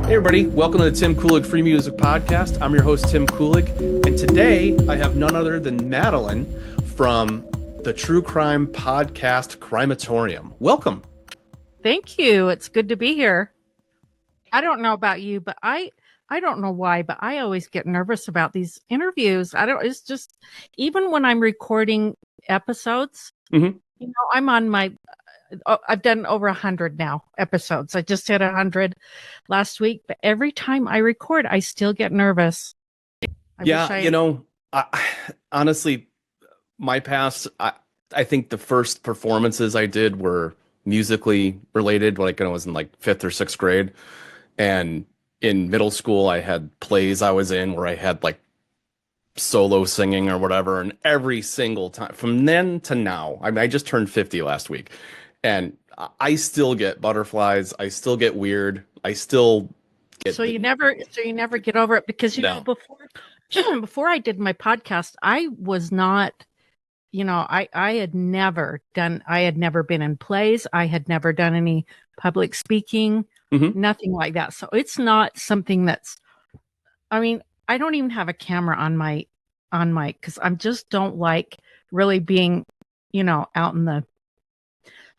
Hey everybody, welcome to the Tim Kulig Free Music Podcast. I'm your host, Tim Kulig, and today I have none other than Madeline from the true crime podcast Crimeatorium. Welcome. Thank you. It's good to be here. I don't know about you, but I don't know why, but I always get nervous about these interviews. It's just, even when I'm recording episodes, I'm on I've done over 100 now episodes. I just hit 100 last week, but every time I record, I still get nervous. Honestly, my past, I think the first performances I did were musically related, like when I was in like 5th or 6th grade. And in middle school, I had plays I was in where I had like solo singing or whatever. And every single time from then to now, I just turned 50 last week. And I still get butterflies. I still get weird. I still get. So you never get over it because know before I did my podcast, I was not. I had never been in plays. I had never done any public speaking, nothing like that. So it's not something that's. I mean, I don't even have a camera on my because I just don't like really being, out in the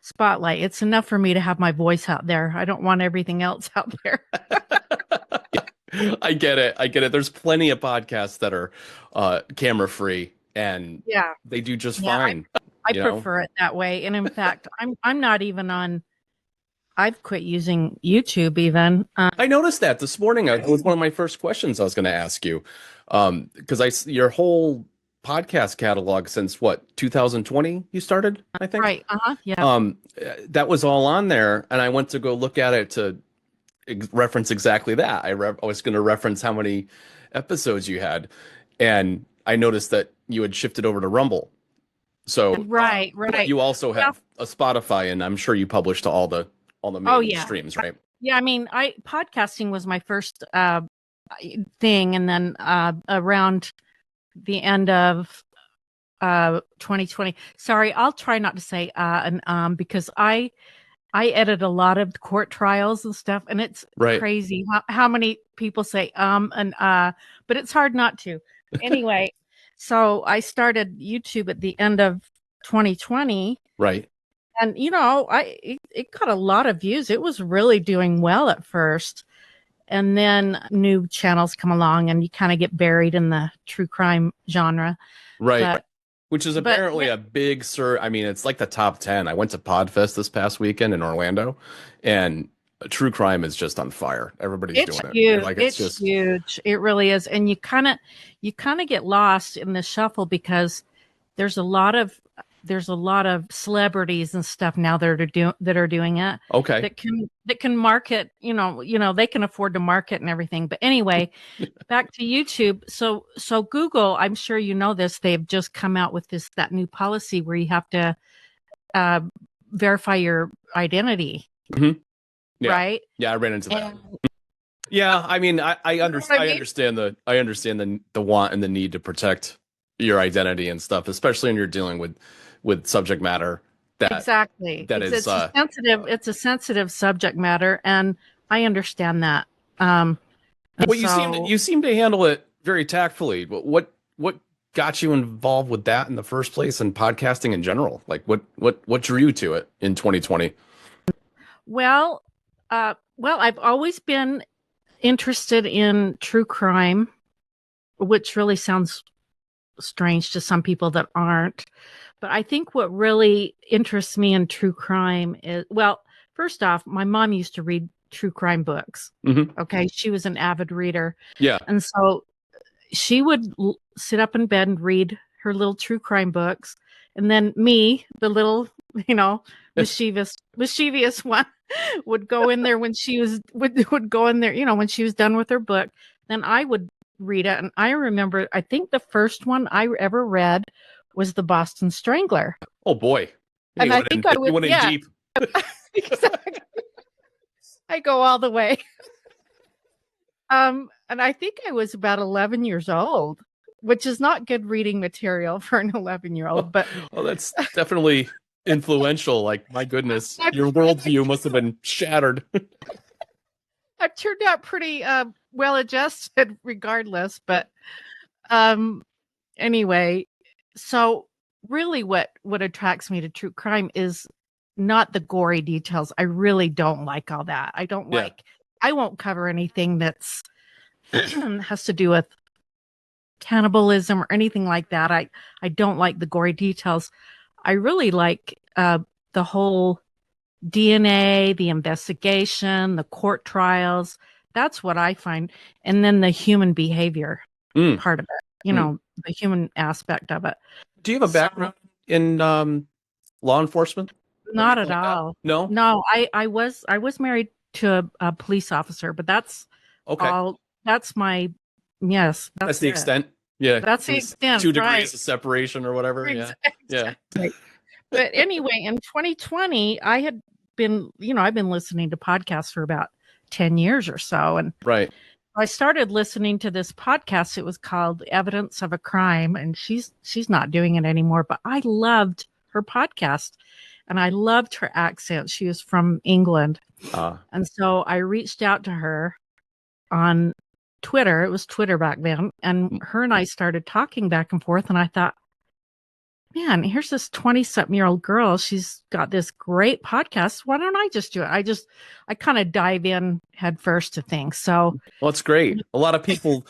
spotlight. It's enough for me to have my voice out there. I don't want everything else out there. I get it. There's plenty of podcasts that are camera free, and they do just fine. I prefer it that way. And in fact, I'm not even on. I've quit using YouTube even. I noticed that this morning. It was one of my first questions I was going to ask you, because your whole podcast catalog since what 2020 you started, I think. Right. Yeah. That was all on there, and I went to go look at it to reference exactly that. I was going to reference how many episodes you had, and I noticed that you had shifted over to Rumble. So right. You also have a Spotify, and I'm sure you publish to all the main streams, right? Yeah. I mean, podcasting was my first thing, and then around the end of 2020. Sorry, I'll try not to say because I edit a lot of court trials and stuff, and it's crazy how many people say but it's hard not to. Anyway, so I started YouTube at the end of 2020. Right. And it got a lot of views. It was really doing well at first. And then new channels come along and you kind of get buried in the true crime genre. Right. Which is apparently a big I mean, it's like the top 10. I went to Podfest this past weekend in Orlando, and true crime is just on fire. Everybody's doing it. Huge. Like, it's just huge. It really is. And you kind of get lost in the shuffle because there's a lot of celebrities and stuff now that are doing it. Okay. That can market, they can afford to market and everything. But anyway, back to YouTube. So Google, I'm sure you know this, they've just come out with that new policy where you have to verify your identity. Mm-hmm. Yeah. Right? Yeah, I ran into that. Yeah, I mean, I understand the want and the need to protect your identity and stuff, especially when you're dealing with subject matter exactly. It's a sensitive subject matter, and I understand that. You seem to handle it very tactfully. But what got you involved with that in the first place, and podcasting in general? Like what drew you to it in 2020? Well, I've always been interested in true crime, which really sounds strange to some people that aren't. But I think what really interests me in true crime is, well, first off, my mom used to read true crime books. Mm-hmm. Okay. She was an avid reader. Yeah. And so she would sit up in bed and read her little true crime books. And then me, the little, mischievous one, would go in there when she was, would go in there, when she was done with her book. Then I would read it. And I remember, I think the first one I ever read was The Boston Strangler. Oh boy. And I think I went in deep. Exactly. I go all the way. And I think I was about 11 years old, which is not good reading material for an 11-year-old, but that's definitely influential. Like, my goodness, your worldview must have been shattered. I've turned out pretty well adjusted regardless. But anyway, so really what attracts me to true crime is not the gory details. I really don't like all that. I don't like, I won't cover anything that's has to do with cannibalism or anything like that. I don't like the gory details. I really like the whole DNA, the investigation, the court trials. That's what I find. And then the human behavior part of it, you know, the human aspect of it. Do you have a background in law enforcement? Not at all. No? No, I was married to a police officer, but that's all. That's my, yes. That's the extent. Yeah. That's the extent. 2 degrees of separation or whatever. Exactly. Yeah. But anyway, in 2020, I had been, I've been listening to podcasts for about 10 years or so. And I started listening to this podcast. It was called Evidence of a Crime. And she's not doing it anymore, but I loved her podcast and I loved her accent. She was from England. And so I reached out to her on Twitter. It was Twitter back then. And her and I started talking back and forth. And I thought, man, here's this 20-something-year-old girl. She's got this great podcast. Why don't I just do it? I kind of dive in head first to things. So, well, it's great. A lot of people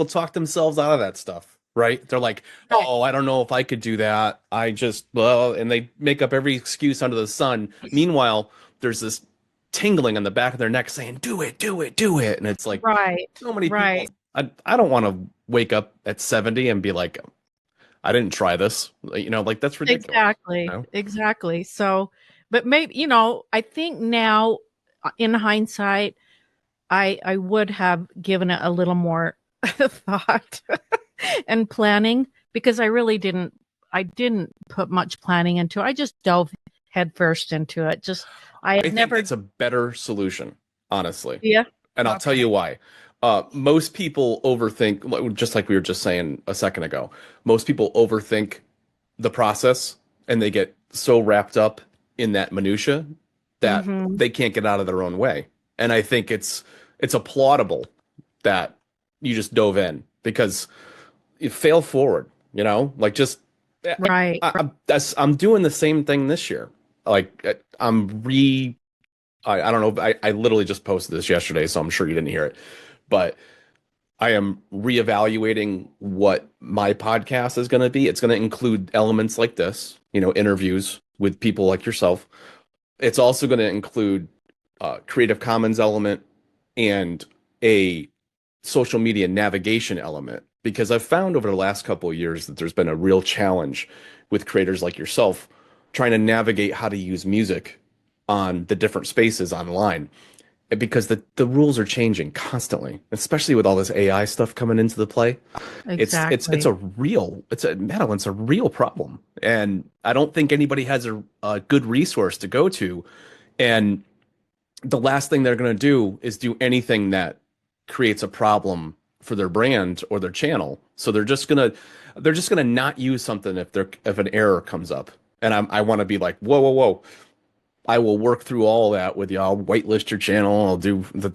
talk themselves out of that stuff, right? They're like, oh, I don't know if I could do that. And they make up every excuse under the sun. Meanwhile, there's this tingling on the back of their neck saying, do it, do it, do it. And it's like, so many people. I don't want to wake up at 70 and be like, I didn't try this, like that's ridiculous. Exactly. So, but maybe, I think now in hindsight, I would have given it a little more thought and planning, because I really didn't put much planning into it. I just dove headfirst into it. I think it's a better solution, honestly. Yeah. And I'll tell you why. Most people overthink, just like we were just saying a second ago. Most people overthink the process and they get so wrapped up in that minutia that they can't get out of their own way. And I think it's applaudable that you just dove in, because you fail forward, like just I'm doing the same thing this year. Like I don't know. I literally just posted this yesterday, so I'm sure you didn't hear it. But I am reevaluating what my podcast is going to be. It's going to include elements like this, interviews with people like yourself. It's also going to include Creative Commons element and a social media navigation element, because I've found over the last couple of years that there's been a real challenge with creators like yourself trying to navigate how to use music on the different spaces online, because the rules are changing constantly, especially with all this AI stuff coming into the play. Exactly. It's a real problem, and I don't think anybody has a good resource to go to. And the last thing they're going to do is do anything that creates a problem for their brand or their channel. So they're just gonna not use something if an error comes up. And I want to be like, whoa. I will work through all that with you. I'll whitelist your channel. I'll do the,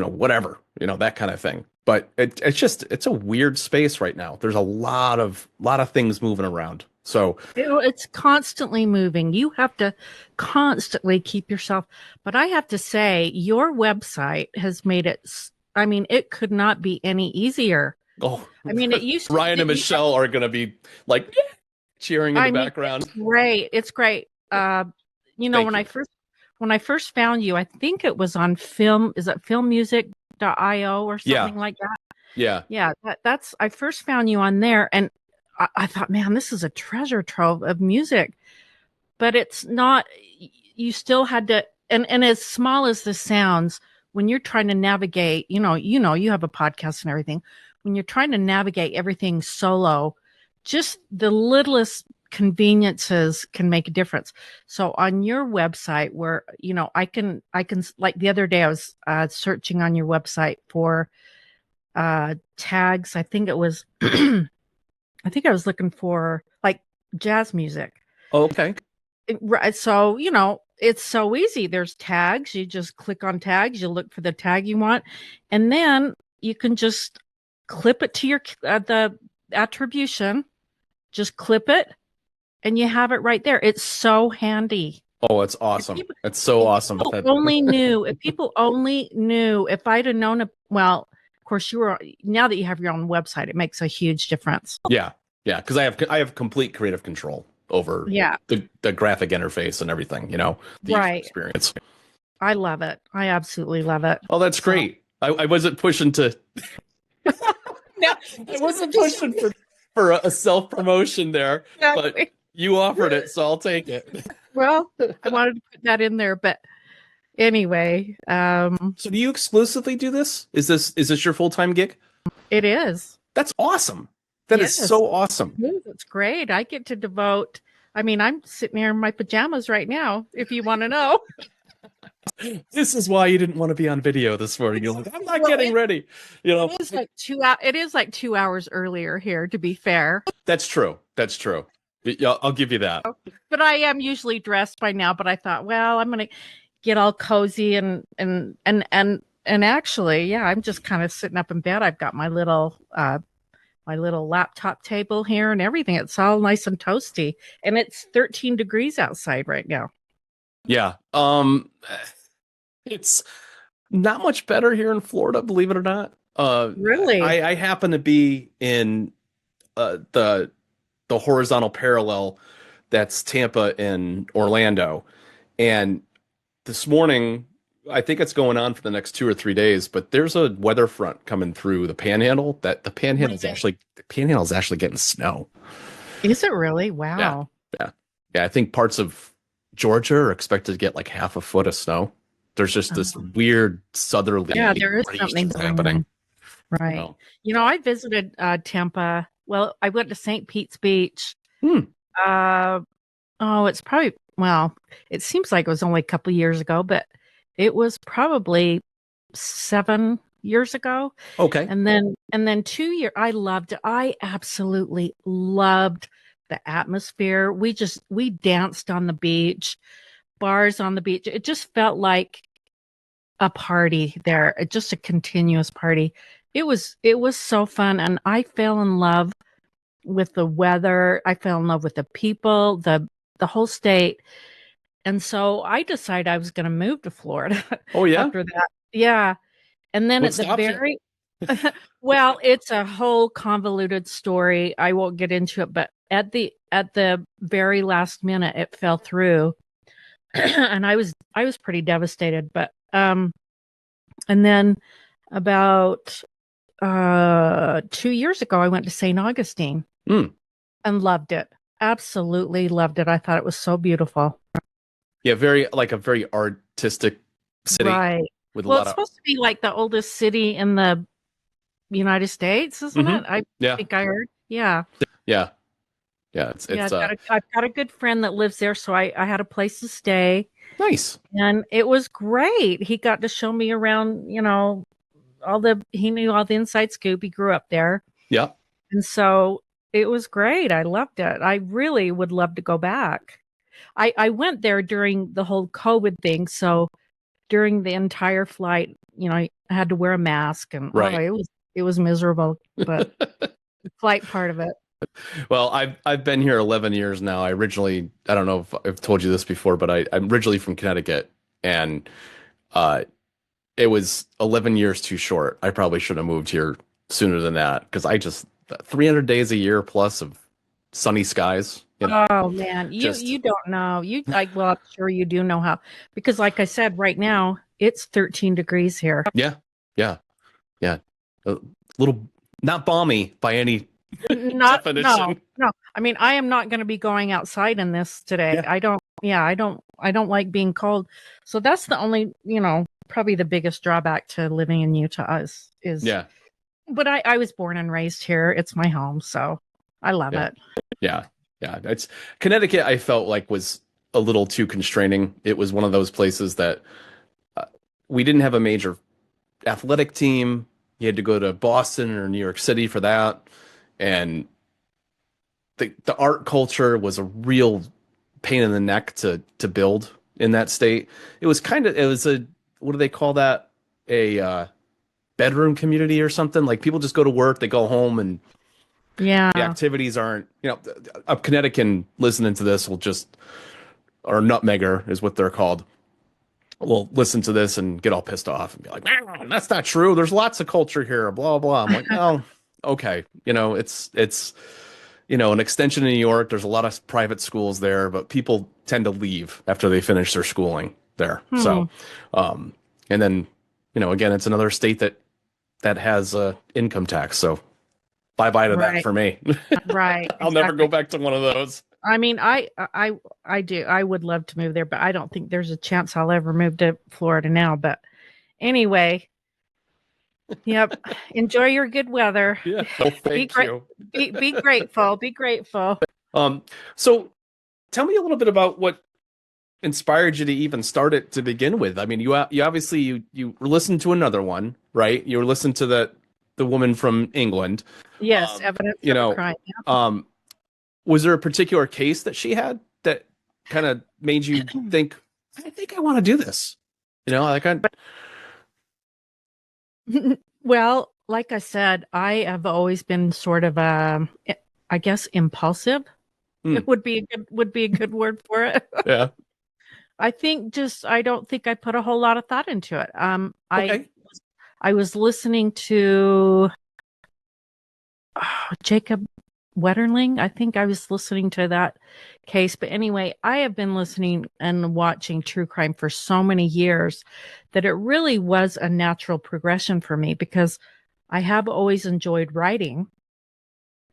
whatever, that kind of thing. But it's a weird space right now. There's a lot of things moving around. So it's constantly moving. You have to constantly keep yourself. But I have to say, your website has made it. I mean, it could not be any easier. Oh, I mean, it used to. Ryan and Michelle are going to be like cheering in the background. It's great. When I first found you, I think it was on filmmusic.io or something like that. Yeah. I first found you on there, and I thought, man, this is a treasure trove of music. But it's not. You still had to, and as small as this sounds, when you're trying to navigate, you have a podcast and everything. When you're trying to navigate everything solo, just the littlest conveniences can make a difference. So on your website, where I can like the other day I was searching on your website for tags. I think it was I was looking for like jazz music. Okay. Right. So it's so easy. There's tags. You just click on tags. You look for the tag you want, and then you can just clip it to your the attribution. Just clip it, and you have it right there. It's so handy. Oh, it's awesome. It's so awesome. If people only knew, if I'd have known, well, of course now that you have your own website, it makes a huge difference. Yeah. Yeah. Cause I have complete creative control over the graphic interface and everything, the user experience. I love it. I absolutely love it. Oh, that's great. I wasn't pushing to, I wasn't pushing for a self-promotion there, but you offered it, so I'll take it. Well, I wanted to put that in there, but anyway. So do you exclusively do this? Is this your full-time gig? It is. That's awesome. That is so awesome. It's great. I get to devote. I mean, I'm sitting here in my pajamas right now, if you want to know. This is why you didn't want to be on video this morning. You're like, I'm not getting ready. It is like 2 hours earlier here, to be fair. That's true. That's true. I'll give you that. But I am usually dressed by now. But I thought, well, I'm going to get all cozy and actually, yeah, I'm just kind of sitting up in bed. I've got my little laptop table here and everything. It's all nice and toasty, and it's 13 degrees outside right now. Yeah. It's not much better here in Florida, believe it or not. Really? I happen to be in the horizontal parallel that's Tampa and Orlando. And this morning, I think it's going on for the next 2 or 3 days, but there's a weather front coming through the Panhandle that the Panhandle is actually getting snow. Is it really? Wow. Yeah. I think parts of Georgia are expected to get like half a foot of snow. There's just this weird southerly. Yeah, there is something happening. Right. I visited Tampa. Well, I went to St. Pete's Beach. It's probably, it seems like it was only a couple of years ago, but it was probably 7 years ago. Okay. And then 2 years, I loved it. I absolutely loved the atmosphere. We danced on the beach, bars on the beach. It just felt like a party there, just a continuous party. It was so fun. And I fell in love with the weather. I fell in love with the people, the whole state. And so I decided I was going to move to Florida. Oh, yeah. After that. Yeah. And then at the very, well, it's a whole convoluted story. I won't get into it, but at the very last minute, it fell through. And I was pretty devastated, but, and then about 2 years ago, I went to St. Augustine and loved it. Absolutely loved it. I thought it was so beautiful. Yeah, a very artistic city. Right. It's supposed to be like the oldest city in the United States, isn't it? I think I heard. Yeah. Yeah. Yeah. I've got a good friend that lives there, so I had a place to stay. Nice. And it was great. He got to show me around, he knew all the inside scoop. He grew up there. Yeah. And so it was great. I loved it. I really would love to go back. I went there during the whole COVID thing. So during the entire flight, I had to wear a mask and it was miserable, but the flight part of it. Well, I've been here 11 years now. I don't know if I've told you this before, but I'm originally from Connecticut, and it was 11 years too short. I probably should have moved here sooner than that, because 300 days a year plus of sunny skies. Oh man, you don't know. I'm sure you do know how, because like I said, right now it's 13 degrees here. Yeah. A little not balmy by any definition. No. I mean, I am not going to be going outside in this today. Yeah. I don't like being cold. So that's the only, probably the biggest drawback to living in Utah is yeah. But I was born and raised here. It's my home, so I love it. Yeah. It's Connecticut. I felt like was a little too constraining. It was one of those places that we didn't have a major athletic team. You had to go to Boston or New York City for that, and the art culture was a real pain in the neck to build. in that state. It was a, what do they call that? A bedroom community or something. Like people just go to work, they go home, and the Yeah. activities aren't, a Connecticut listening to this will just, or nutmegger is what they're called, will listen to this and get all pissed off and be like, "Ah, that's not true. There's lots of culture here, blah, blah." I'm like, oh, okay. It's an extension of New York. There's a lot of private schools there, but people tend to leave after they finish their schooling there. Hmm. So, and then, again, it's another state that has income tax. So bye bye to that Right. for me. Right. I'll never go Exactly. back to one of those. I mean, I do. I would love to move there, but I don't think there's a chance I'll ever move to Florida now. But anyway, yep. Enjoy your good weather. Yeah. Well, Be thank great. you. Be grateful. Be grateful. So tell me a little bit about what inspired you to even start it to begin with. I mean, you obviously you listened to another one, right? You were listening to the woman from England. Yes, evidence You of a know, crime. um, was there a particular case that she had that kind of made you think, I think I want to do this? Like Well, like I said, I have always been sort of I guess impulsive. It would be a good word for it. yeah, I think just I don't think I put a whole lot of thought into it. okay, I was listening to Jacob Wetterling. I think I was listening to that case. But anyway, I have been listening and watching true crime for so many years that it really was a natural progression for me because I have always enjoyed writing.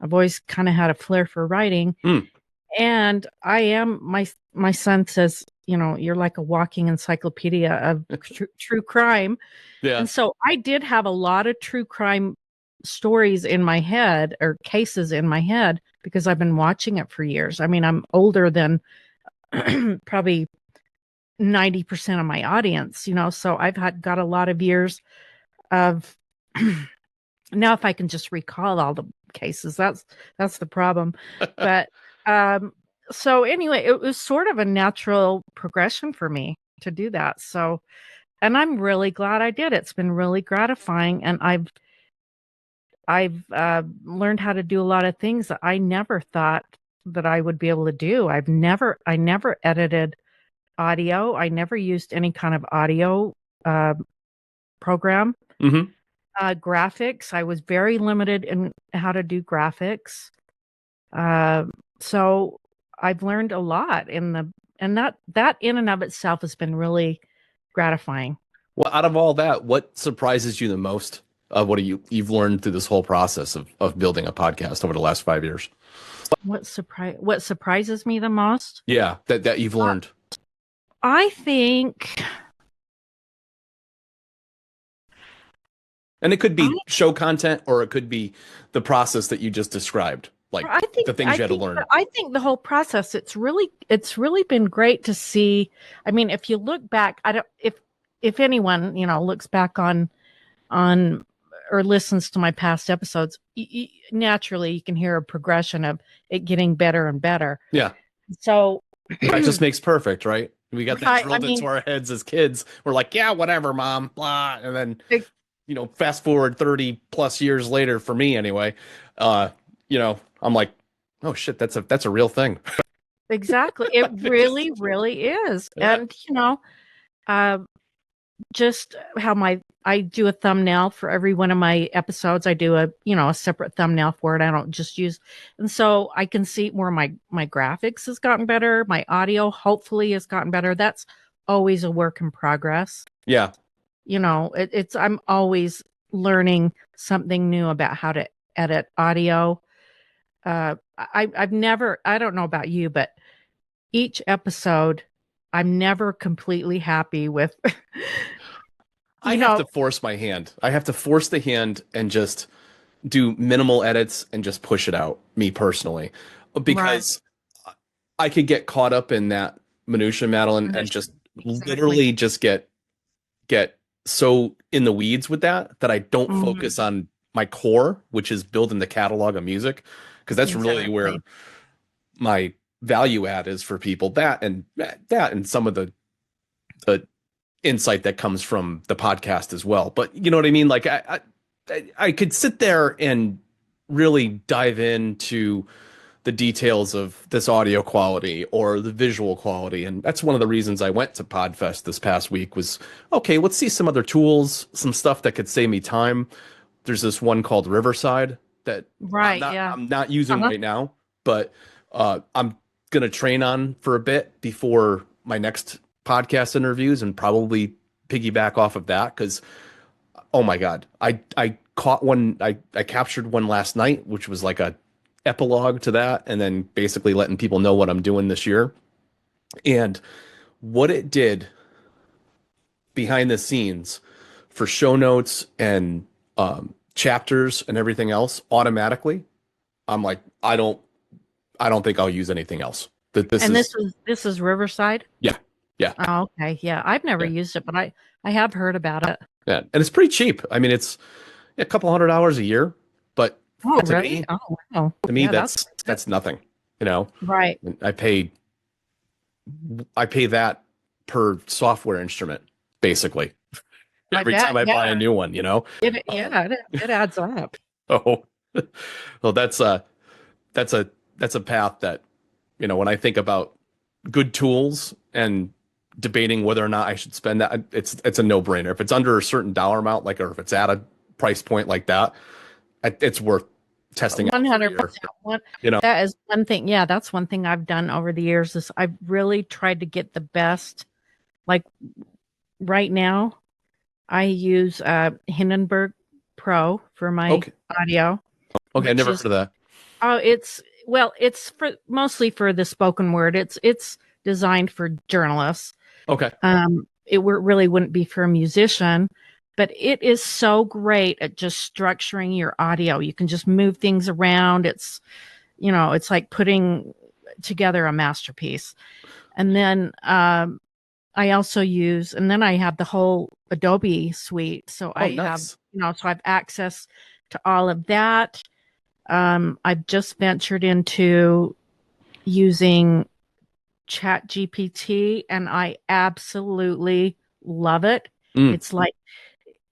I've always kind of had a flair for writing. And I am my son says, you're like a walking encyclopedia of true crime. yeah, And so I did have a lot of true crime stories in my head or cases in my head because I've been watching it for years. I mean, I'm older than probably 90% of my audience, so I've got a lot of years of now if I can just recall all the cases, that's the problem. But so anyway, it was sort of a natural progression for me to do that. So, and I'm really glad I did. It's been really gratifying, and I've learned how to do a lot of things that I never thought that I would be able to do. I never edited audio. I never used any kind of audio program. Graphics. I was very limited in how to do graphics. So I've learned a lot and that in and of itself has been really gratifying. Well, out of all that, what surprises you the most of what you've learned through this whole process of building a podcast over the last 5 years? What surprises me the most? Yeah, that you've learned. I think, and it could be show content, or it could be the process that you just described, like the things you had to learn. I think the whole process, it's really been great to see. I mean, if you look back, if anyone, looks back on or listens to my past episodes, naturally you can hear a progression of it getting better and better. Yeah. So that just makes perfect, right? We got that drilled into our heads as kids. We're like, yeah, whatever, mom, blah. And then, fast forward 30 plus years later, for me anyway, I'm like, oh shit, that's a real thing. Exactly. It really, really is. Yeah. And, just how I do a thumbnail for every one of my episodes. I do a separate thumbnail for it. I don't just use, and so I can see where my graphics has gotten better. My audio hopefully has gotten better. That's always a work in progress. Yeah. I'm always learning something new about how to edit audio. I've never, I don't know about you, but each episode I'm never completely happy with. I have to force my hand. I have to force the hand and just do minimal edits and just push it out, me personally, because I could get caught up in that minutia, Madeline, and just literally just get so in the weeds with that I don't focus on my core, which is building the catalog of music, because that's really where my value add is for people. That and some of the the insight that comes from the podcast as well. But you know what I mean? Like I could sit there and really dive into the details of this audio quality or the visual quality. And that's one of the reasons I went to Podfest this past week was, okay, let's see some other tools, some stuff that could save me time. There's this one called Riverside that I'm not using right now, but I'm going to train on for a bit before my next podcast interviews and probably piggyback off of that. Cause oh my God, I caught one. I captured one last night, which was like a epilogue to that. And then basically letting people know what I'm doing this year and what it did behind the scenes for show notes and chapters and everything else automatically. I'm like, I don't think I'll use anything else. This is Riverside. Yeah. Yeah. Oh, okay. Yeah. I've never used it, but I have heard about it. Yeah. And it's pretty cheap. I mean, it's a couple $100 a year, but really? To me, that's nothing, you know? Right. I pay that per software instrument, basically. Every time I buy a new one, you know? It adds up. Oh, well, that's a path that, you know, when I think about good tools and debating whether or not I should spend that, it's a no-brainer. If it's under a certain dollar amount, like, or if it's at a price point like that, it's worth testing. 100%. You know, that is one thing. Yeah, that's one thing I've done over the years is I've really tried to get the best. Like right now, I use Hindenburg Pro for my audio. Okay, I never heard of that. Oh, it's mostly for the spoken word. It's designed for journalists. Okay. It really wouldn't be for a musician, but it is so great at just structuring your audio. You can just move things around. It's, you know, it's like putting together a masterpiece. And then I also use, and then I have the whole Adobe suite. So I have, you know, so I have access to all of that. I've just ventured into using ChatGPT and I absolutely love it. It's like,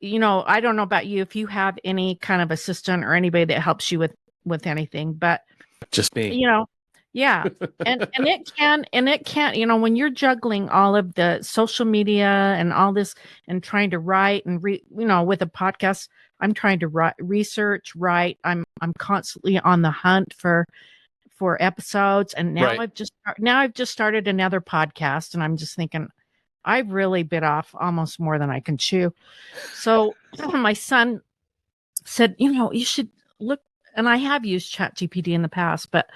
you know, I don't know about you, if you have any kind of assistant or anybody that helps you with anything, but just me, you know, yeah. and it can, you know, when you're juggling all of the social media and all this and trying to write and you know, with a podcast, I'm trying to write, I'm constantly on the hunt for episodes. And now I've just started another podcast and I'm just thinking I've really bit off almost more than I can chew. So my son said, you know, you should look, and I have used ChatGPT in the past, but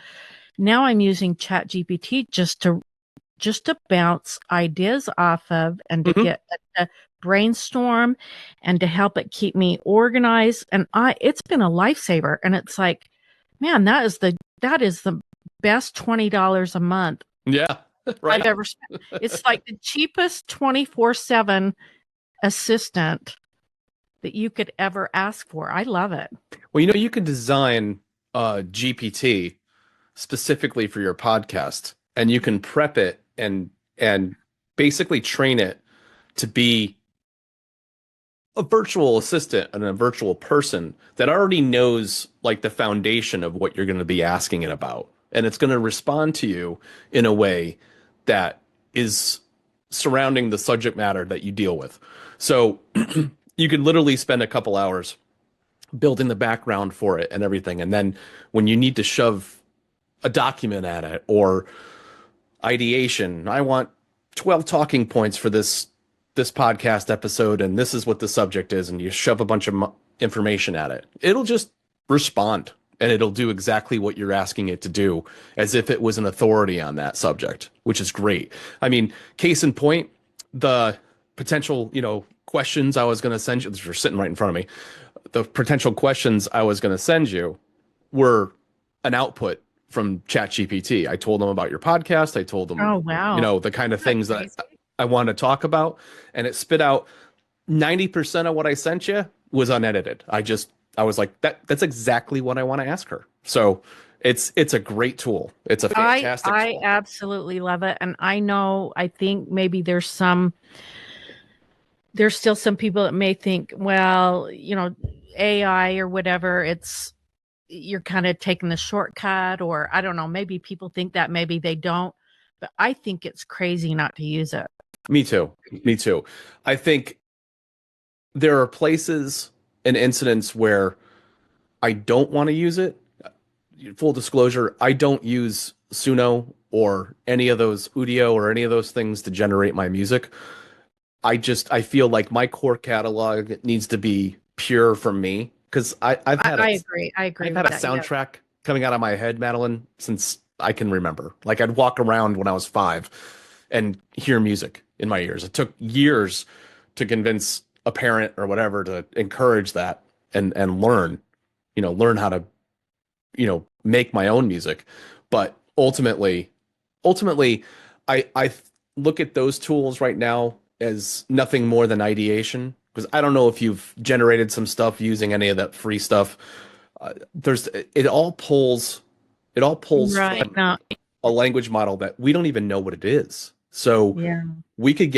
now I'm using ChatGPT just to bounce ideas off of and to get a brainstorm and to help it keep me organized. And it's been a lifesaver. And it's like, man, that is the best $20 a month. Yeah. Right. I've ever spent. It's like the cheapest 24/7 assistant that you could ever ask for. I love it. Well, you know, you can design GPT specifically for your podcast, and you can prep it and basically train it to be a virtual assistant and a virtual person that already knows like the foundation of what you're going to be asking it about. And it's going to respond to you in a way that is surrounding the subject matter that you deal with. So you could literally spend a couple hours building the background for it and everything. And then when you need to shove a document at it or ideation, I want 12 talking points for this podcast episode, and this is what the subject is, and you shove a bunch of information at it, it'll just respond. And it'll do exactly what you're asking it to do as if it was an authority on that subject, which is great. I mean, case in point, the potential, you know, questions I was going to send you, these are sitting right in front of me. The potential questions I was going to send you were an output from ChatGPT. I told them about your podcast. I told them, you know, the kind of things that I want to talk about. And it spit out 90% of what I sent you was unedited. I was like, that's exactly what I want to ask her. So It's a great tool. It's a fantastic I tool. absolutely love it. And I know, I think maybe there's still some people that may think, well, AI or whatever, you're kind of taking the shortcut, or I don't know, maybe people think that, maybe they don't, but I think it's crazy not to use it. Me too. Me too. I think there are places and incidents where I don't want to use it. Full disclosure, I don't use Suno or any of those Udio or any of those things to generate my music. I feel like my core catalog needs to be pure from me because I agree. I agree I've with had a that. Yeah. soundtrack coming out of my head, Madeline, since I can remember. Like I'd walk around when I was 5 and hear music in my ears. It took years to convince a parent or whatever to encourage that and learn, learn how to, make my own music. But ultimately, I look at those tools right now as nothing more than ideation because I don't know if you've generated some stuff using any of that free stuff. There's it all pulls Right. from No. a language model that we don't even know what it is. So Yeah. you could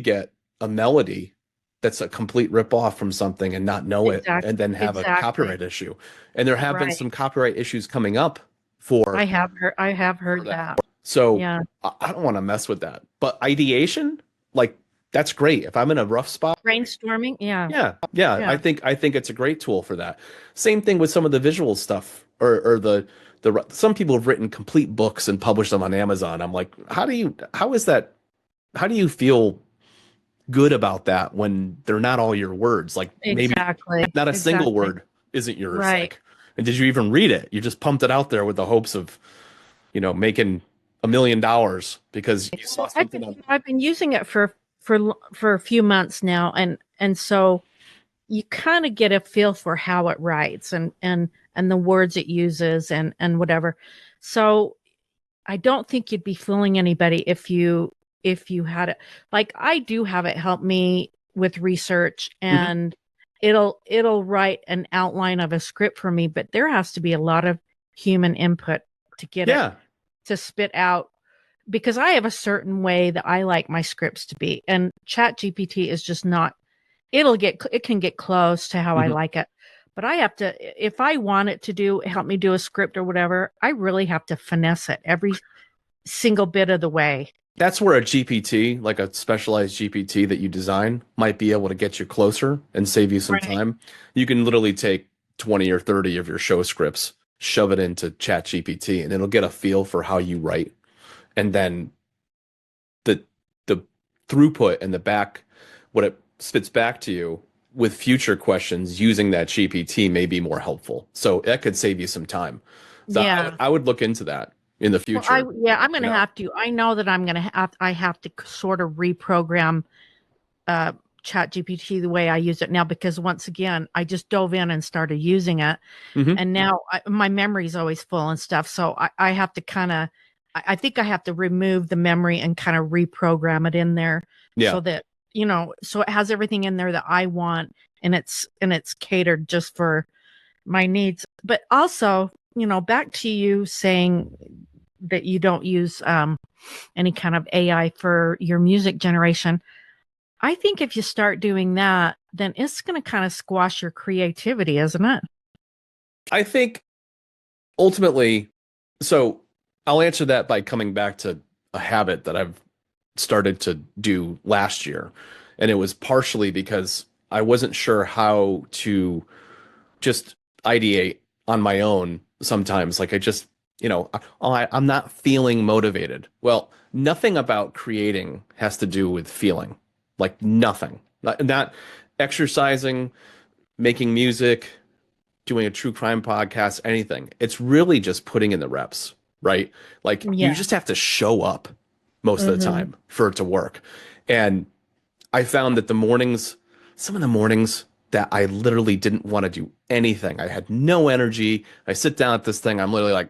get a melody that's a complete ripoff from something and not know it, Exactly. and then have a Exactly. copyright issue. And there have been Right. some copyright issues coming up for I have for heard that. that. So Yeah. I don't want to mess with that. But ideation, like that's great. If I'm in a rough spot, Brainstorming. Yeah. yeah, Yeah. I think it's a great tool for that. Same thing with some of the visual stuff or the some people have written complete books and published them on Amazon. I'm like, how is that how do you feel good about that when they're not all your words? Like maybe Exactly. not a single Exactly. word isn't yours. Right. Like, and did you even read it? You just pumped it out there with the hopes of, making $1 million because you saw Well, something on. I've been using it for a few months now, and so you kind of get a feel for how it writes and the words it uses and whatever. So I don't think you'd be fooling anybody if you had it. Like I do have it help me with research, Mhm. and it'll write an outline of a script for me, but there has to be a lot of human input to get it Yeah, to spit out, because I have a certain way that I like my scripts to be, and Chat GPT is just not. It can get close to how I mhm. like it, but I have to, if I want it to help me do a script or whatever, I really have to finesse it every single bit of the way. That's where a GPT, like a specialized GPT that you design, might be able to get you closer and save you some Right. time. You can literally take 20 or 30 of your show scripts, shove it into Chat GPT, and it'll get a feel for how you write. And then the the throughput and the back, what it spits back to you with future questions using that GPT may be more helpful. So that could save you some time. So Yeah. I would look into that in the Well, future. I'm going You to know, have to. I know that I have to sort of reprogram uh, Chat GPT the way I use it now, because once again, I just dove in and started using it. hmm And now my memory is always full and stuff. So I have to kind of, I think I have to remove the memory and kind of reprogram it in there Yeah. so that, so it has everything in there that I want, and it's catered just for my needs. But also, back to you saying that you don't use any kind of AI for your music generation. I think if you start doing that, then it's going to kind of squash your creativity, isn't it? I think ultimately, so I'll answer that by coming back to a habit that I've started to do last year. And it was partially because I wasn't sure how to just ideate on my own sometimes. Like I just, I'm not feeling motivated. Well, nothing about creating has to do with feeling, like nothing. Not exercising, making music, doing a true crime podcast, anything. It's really just putting in the reps, right? Like you Yeah. just have to show up most of the Hmm. time for it to work. And I found that some of the mornings that I literally didn't want to do anything, I had no energy. I sit down at this thing, I'm literally like,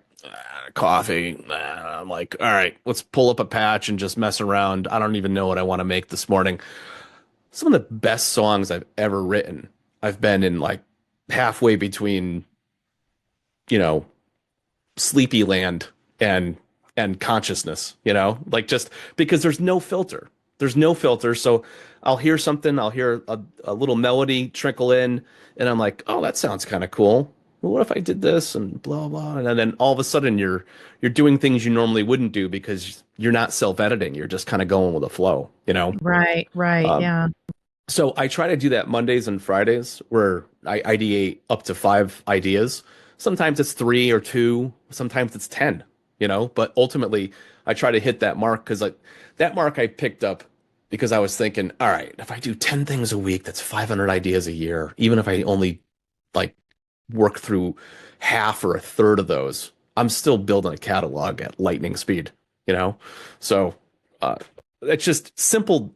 coffee. I'm like, all right, let's pull up a patch and just mess around. I don't even know what I want to make this morning. Some of the best songs I've ever written, I've been in like halfway between, you know, sleepy land and consciousness, like just because there's no filter. There's no filter. So I'll hear something, I'll hear a little melody trickle in, and I'm like, oh, that sounds kind of cool. Well, what if I did this and blah blah, and then all of a sudden you're doing things you normally wouldn't do because you're not self-editing. You're just kind of going with the flow. Right, right, Um, yeah. so I try to do that Mondays and Fridays where I ideate up to 5 ideas. Sometimes it's 3 or 2, sometimes it's 10, but ultimately I try to hit that mark because like that mark I picked up because I was thinking, all right, if I do 10 things a week, that's 500 ideas a year. Even if I only like work through half or a third of those, I'm still building a catalog at lightning speed. So uh, it's just simple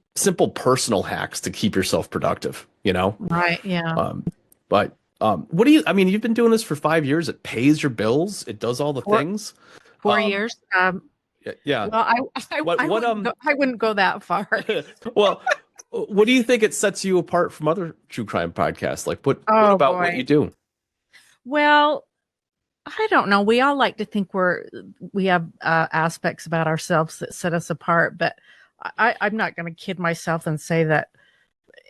personal hacks to keep yourself productive. Right, yeah. Um, but what do you, I mean, you've been doing this for 5 years. It pays your bills. It does all the Four things. 4 years. Yeah. Well, I wouldn't go that far. Well, what do you think it sets you apart from other true crime podcasts? Like what Oh about what boy. you do? Well, I don't know. We all like to think we have aspects about ourselves that set us apart, but I'm not going to kid myself and say that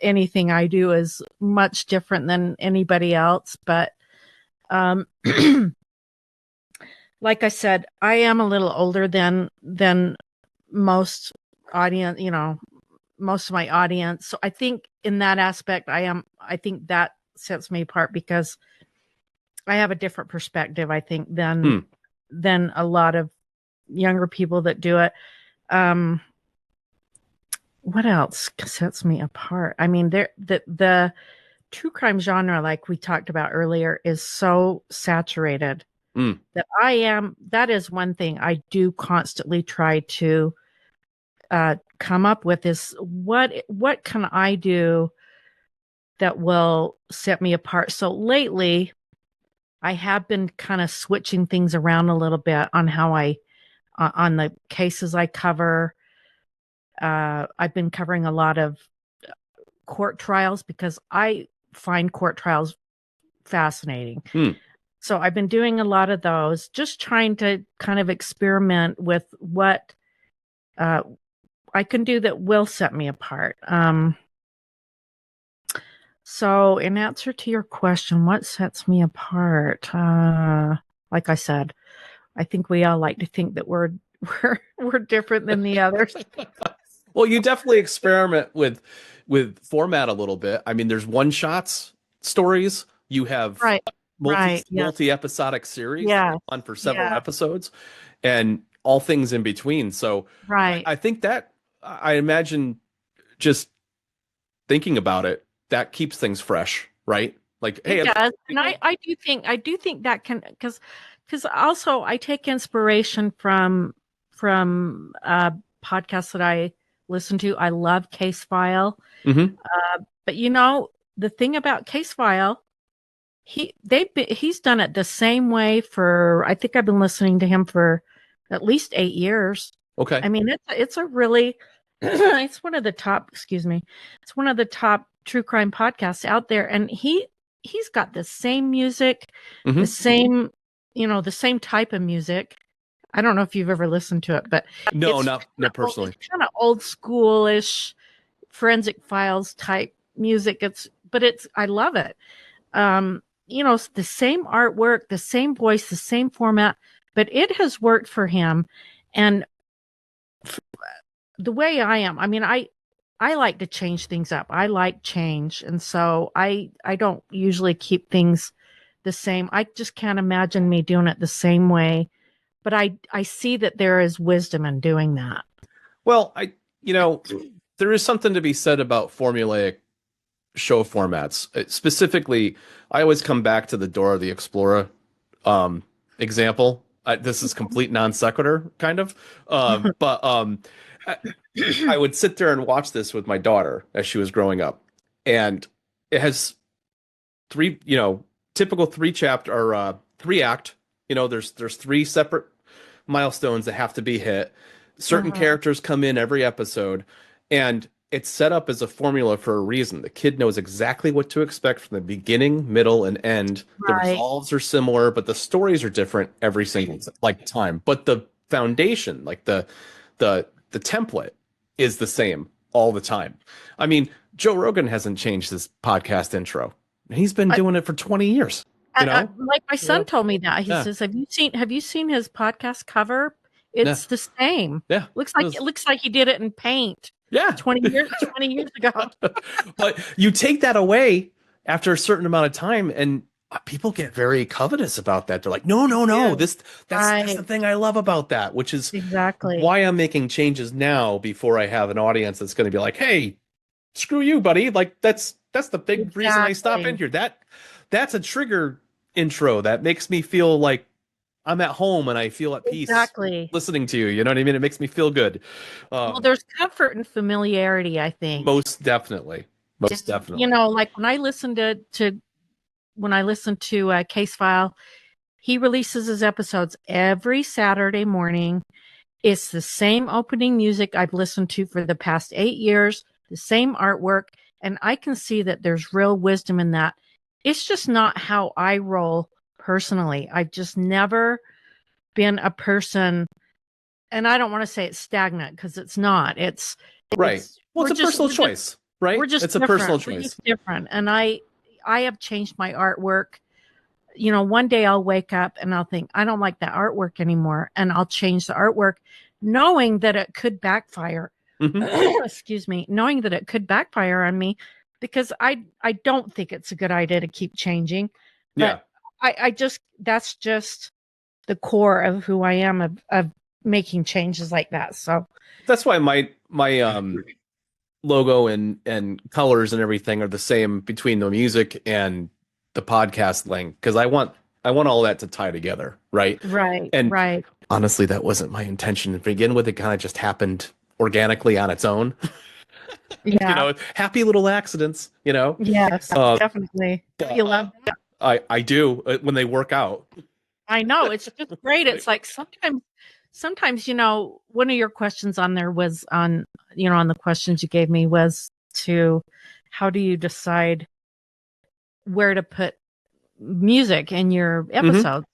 anything I do is much different than anybody else. But um, like I said, I am a little older than most audience. Most of my audience. So I think in that aspect, I think that sets me apart because I have a different perspective, I think, Hmm. than a lot of younger people that do it. Um, what else sets me apart? I mean, the true crime genre, like we talked about earlier, is so saturated Hmm. that is one thing I do constantly try to come up with is what can I do that will set me apart. So lately I have been kind of switching things around a little bit on how on the cases I cover. I've been covering a lot of court trials because I find court trials fascinating. Hmm. So I've been doing a lot of those, just trying to kind of experiment with what uh, I can do that will set me apart. So in answer to your question, what sets me apart? Like I said, I think we all like to think that we're different than the others. Well, you definitely experiment with format a little bit. I mean, there's one shots stories. You have Right. Right. Yes. multi-episodic series that Yeah. go on for several Yeah. episodes and all things in between. So Right. I think that I imagine just thinking about it, that keeps things fresh, right? Like, It hey, does. And I do think that can because also I take inspiration from podcasts that I listen to. I love Case File. mm-hmm, But the thing about Case File, he's done it the same way for I think I've been listening to him for at least 8 years. okay, I mean, it's a really it's one of the top, excuse me, it's one of the top true crime podcasts out there, and he's got the same music, the mm-hmm. same the same type of music. I don't know if you've ever listened to it, but No, not personally. it's kind of old schoolish forensic files type music. It's I love it. It's the same artwork, the same voice, the same format, but it has worked for him. And the way I am, I mean, I like to change things up. I like change, and so I don't usually keep things the same. I just can't imagine me doing it the same way. But I see that there is wisdom in doing that. Well, there is something to be said about formulaic show formats. Specifically, I always come back to the Dora the Explorer example. This is complete non sequitur, kind of. But I, I would sit there and watch this with my daughter as she was growing up, and it has three, typical 3 chapter or 3 act. There's 3 separate milestones that have to be hit. Certain Uh-huh. characters come in every episode, and it's set up as a formula for a reason. The kid knows exactly what to expect from the beginning, middle, and end. The Right. resolves are similar, but the stories are different every single like time. But the foundation, like the template, is the same all the time. I mean, Joe Rogan hasn't changed his podcast intro. He's been doing it for 20 years. You know? Like my son told me that. He Yeah. says, have you seen his podcast cover? Yeah. It's the same. Yeah. It looks like he did it in paint. Yeah. 20 years ago. But you take that away after a certain amount of time, and people get very covetous about that. They're like, no, Yeah. that's the thing I love about that, which is exactly why I'm making changes now before I have an audience that's going to be like, hey, screw you, buddy. Like that's the big reason I stop in here. That's a trigger intro that makes me feel like I'm at home and I feel at peace listening to you. You know what I mean? It makes me feel good. Well, there's comfort and familiarity, I think. Most definitely. Most definitely. You know, like when I listen to Case File, he releases his episodes every Saturday morning. It's the same opening music I've listened to for the past 8 years, the same artwork, and I can see that there's real wisdom in that. It's just not how I roll personally. I've just never been a person, and I don't want to say it's stagnant because it's not. It's right. Well, it's a personal choice, right? It's a personal choice. We're just different, and I have changed my artwork. You know, one day I'll wake up and I'll think, I don't like that artwork anymore, and I'll change the artwork, knowing that it could backfire. Excuse me, knowing that it could backfire on me, because I don't think it's a good idea to keep changing. But I just, that's just the core of who I am of making changes like that. So that's why my logo and colors and everything are the same between the music and the podcast link, because I want all that to tie together, right? Right. And right. Honestly, that wasn't my intention to begin with. It kind of just happened organically on its own. Yeah. You know, happy little accidents, you know? Yes, definitely. You love that? I do when they work out. I know. It's just great. It's like sometimes, you know, one of your questions on there was on the questions you gave me was to how do you decide where to put music in your episodes?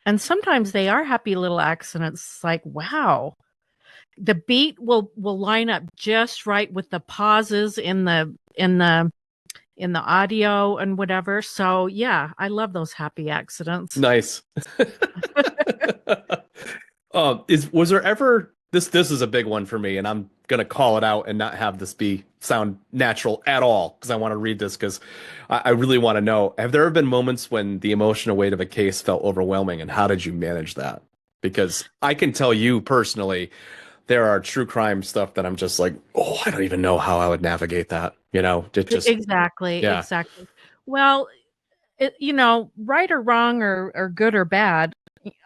And sometimes they are happy little accidents. Like, wow, the beat will line up just right with the pauses in the audio and whatever. So yeah, I love those happy accidents. Nice. Was there ever this is a big one for me, and I'm gonna call it out and not have this sound natural at all, because I want to read this, because I really want to know, have there ever been moments when the emotional weight of a case felt overwhelming, and how did you manage that? Because I can tell you personally, there are true crime stuff that I'm just like, oh, I don't even know how I would navigate that. You know, exactly. Well, right or wrong or good or bad,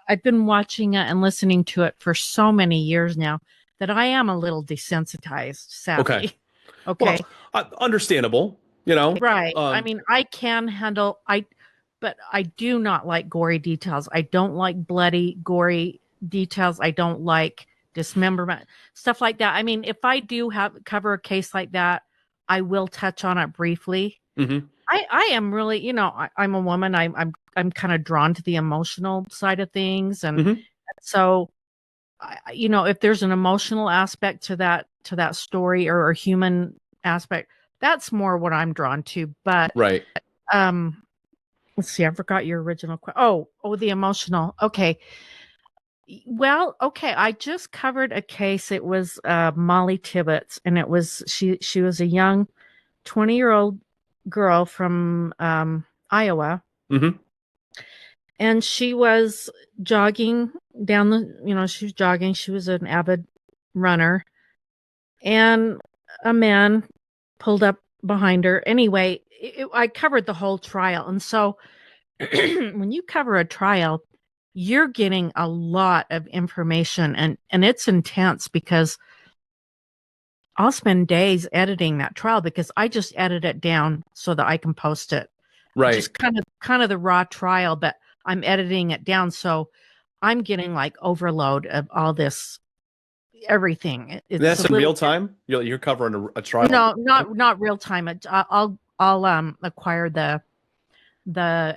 I've been watching it and listening to it for so many years now that I am a little desensitized, sadly. Okay. Well, understandable, you know. Right. I mean, I can handle but I do not like gory details. I don't like bloody, gory details. I don't like dismemberment, stuff like that. I mean, if I do cover a case like that, I will touch on it briefly. I am really, I'm a woman. I'm kind of drawn to the emotional side of things, and so, if there's an emotional aspect to that story, or a human aspect, that's more what I'm drawn to. But right. Let's see. I forgot your original question. Oh, the emotional. Okay. Well, okay. I just covered a case. It was Molly Tibbetts, and it was she was a young 20-year-old girl from Iowa, and she was jogging down she was jogging. She was an avid runner, and a man pulled up behind her. Anyway, I covered the whole trial, and so when you cover a trial, you're getting a lot of information, and it's intense, because I'll spend days editing that trial, because I just edit it down so that I can post it. Right. Just kind of the raw trial, but I'm editing it down. So I'm getting like overload of all this everything. It's That's a in little real time. You're covering a trial. no, not real time. I'll acquire the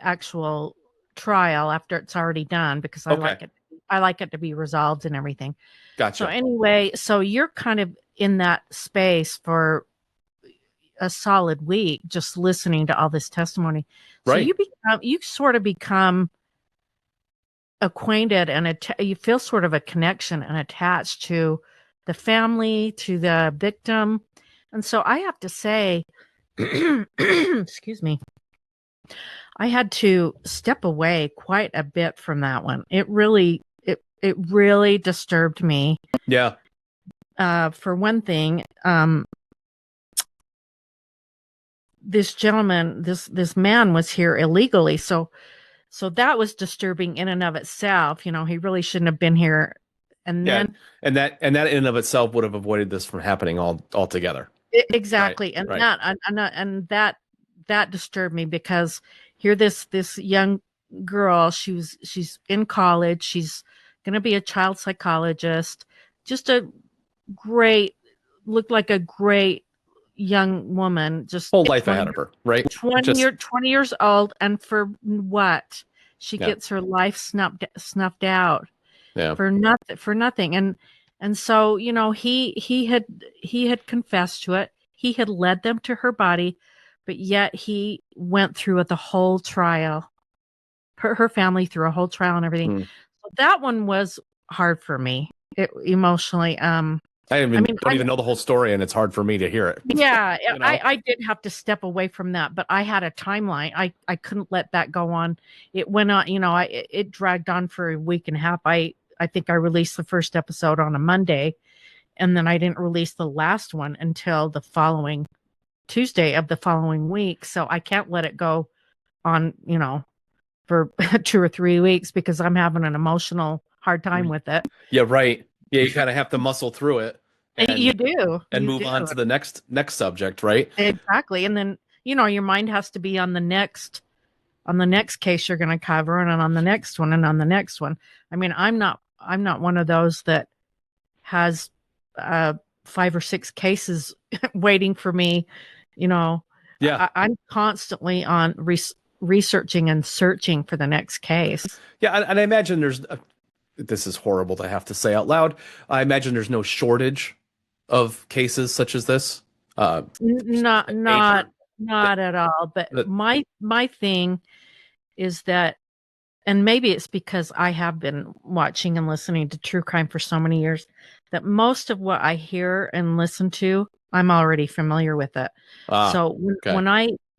actual trial after it's already done because Okay, I like it to be resolved and everything. So gotcha. anyway, so you're kind of in that space for a solid week just listening to all this testimony. So Right. you sort of become acquainted and you feel sort of a connection and attached to the family, to the victim. And so I have to say, excuse me, I had to step away quite a bit from that one. It really disturbed me. Yeah. For one thing, this gentleman, this man was here illegally, so that was disturbing in and of itself. He really shouldn't have been here. And Yeah. then And that in and of itself would have avoided this from happening altogether. Right. exactly, and Right. that disturbed me because here this young girl, she's in college, she's going to be a child psychologist, just a great looked like a great young woman, just Whole life ahead of her. Right. 20 years old, and for what? She Yeah. gets her life snuffed out Yeah. for nothing. And so, he had confessed to it. He had led them to her body, but yet he went through the whole trial. Her family through a whole trial and everything. Hmm. So that one was hard for me, emotionally. Don't even know the whole story, and it's hard for me to hear it. Yeah, You know? I did have to step away from that, but I had a timeline. I couldn't let that go on. It went on, it dragged on for a week and a half. I think I released the first episode on a Monday, and then I didn't release the last one until the following Tuesday of the following week. So I can't let it go on, for 2 or 3 weeks because I'm having an emotional hard time with it. Yeah, right. Yeah, you kind of have to muscle through it You and do. and You move on do. to the next subject, right? Exactly. And then, your mind has to be on the next case you're going to cover, and on the next one, and on the next one. I mean, I'm not one of those that has 5 or 6 cases waiting for me. Yeah. I'm constantly on researching and searching for the next case. Yeah, and I imagine this is horrible to have to say out loud. I imagine there's no shortage of cases such as this. Not Major, at all. But that- my thing is that, and maybe it's because I have been watching and listening to true crime for so many years, that most of what I hear and listen to, I'm already familiar with it. So okay.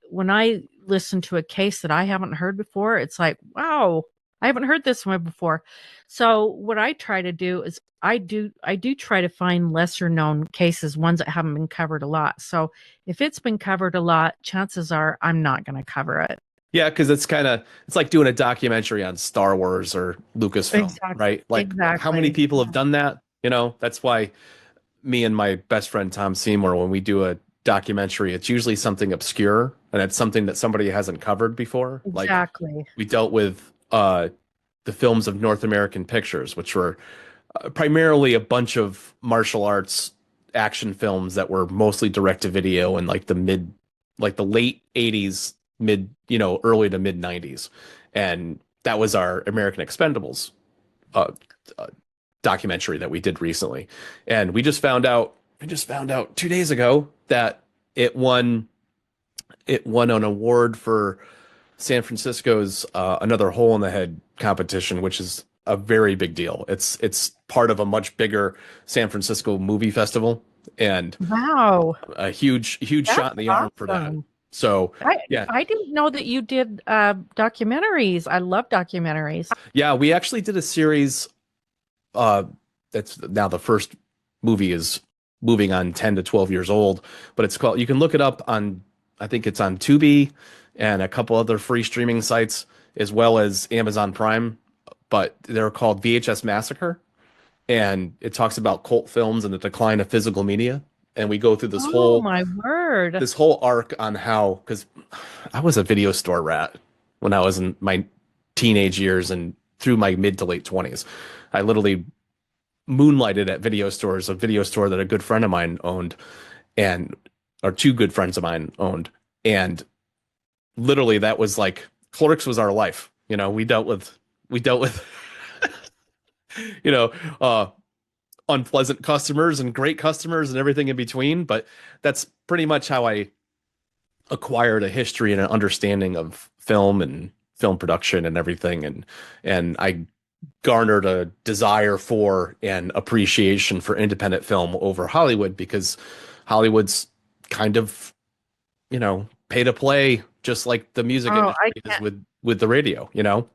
when I listen to a case that I haven't heard before, it's like, wow, I haven't heard this one before. So what I try to do is I do try to find lesser known cases, ones that haven't been covered a lot. So if it's been covered a lot, chances are I'm not going to cover it. Yeah, because it's like doing a documentary on Star Wars or Lucasfilm, Exactly. right? Like how many Exactly. people have done that? That's why me and my best friend Tom Seymour, when we do a documentary, it's usually something obscure and it's something that somebody hasn't covered before. Like Exactly. we dealt with the films of North American Pictures, which were primarily a bunch of martial arts action films that were mostly direct to video in like the late 80s, early to mid 90s. And that was our American Expendables uh, uh, documentary that we did recently. And we just found out 2 days ago that it won an award for San Francisco's Another Hole in the Head competition, which is a very big deal. It's part of a much bigger San Francisco movie festival, and Wow. a huge That's shot in the arm for that. awesome. So yeah, I didn't know that you did documentaries. I love documentaries. yeah, we actually did a series. That's now the first movie is moving on 10 to 12 years old, but it's called. You can look it up on. I think it's on Tubi and a couple other free streaming sites as well as Amazon Prime. But they're called VHS Massacre, and it talks about cult films and the decline of physical media. And we go through Oh my word. this whole arc on how, because I was a video store rat when I was in my teenage years and through my mid to late 20s. I literally moonlighted at video stores, a video store that a good friend of mine owned, and or two good friends of mine owned, and literally that was like Clerks was our life. We dealt with you know uh unpleasant customers and great customers and everything in between, but that's pretty much how I acquired a history and an understanding of film and film production and everything, and I garnered a desire for and appreciation for independent film over Hollywood because Hollywood's kind of, pay to play, just like the music Oh, industry is with the radio. So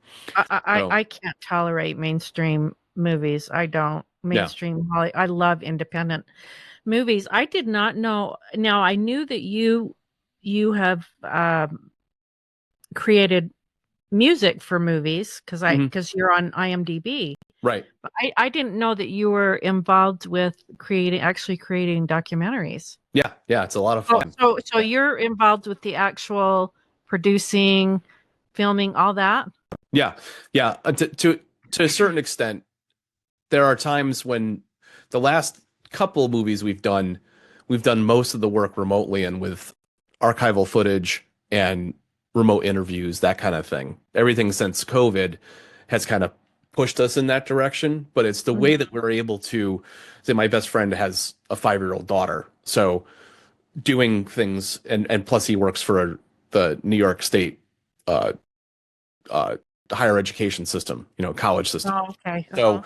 I can't tolerate mainstream movies. I don't. yeah. Mainstream Holly. I love independent movies. I did not know. Now I knew that you have created music for movies Mhm. because you're on IMDb. Right. But I didn't know that you were involved with actually creating documentaries. Yeah. Yeah. It's a lot of Oh, fun. so Yeah. you're involved with the actual producing, filming, all that? Yeah. Yeah. To a certain extent, there are times when the last couple movies we've done most of the work remotely and with archival footage and remote interviews, that kind of thing. Everything since COVID has kind of pushed us in that direction, but it's the way Mhm. that we're able to say my best friend has a 5-year-old daughter. So doing things and plus he works for the New York State uh uh higher education system, college system. Oh, okay. So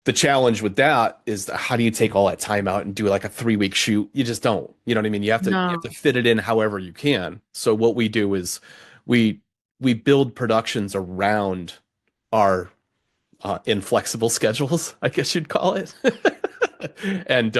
the challenge with that is how do you take all that time out and do like a 3-week shoot? You just don't. You know what I mean? You have to No. fit it in however you can. So what we do is we we build productions around our inflexible schedules, I guess you'd call it, and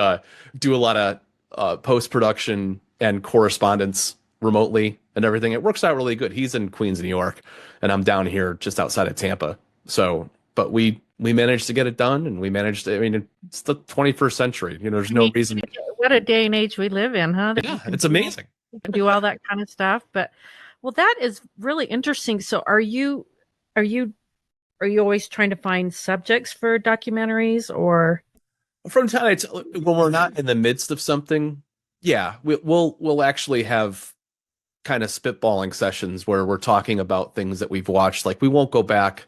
do a lot of post production and correspondence remotely and everything. It works out really good. He's in Queens, New York, and I'm down here just outside of Tampa. So, but we managed to get it done, and we managed to. I mean, it's the 21st century. There's I no mean, reason. what a day and age we live in, huh? That Yeah, it's amazing. you can do all that kind of stuff. But well, that is really interesting. So are you are you always trying to find subjects for documentaries or From time to time, when we're not in the midst of something, yeah, we'll actually have kind of spitballing sessions where we're talking about things that we've watched. Like we won't go back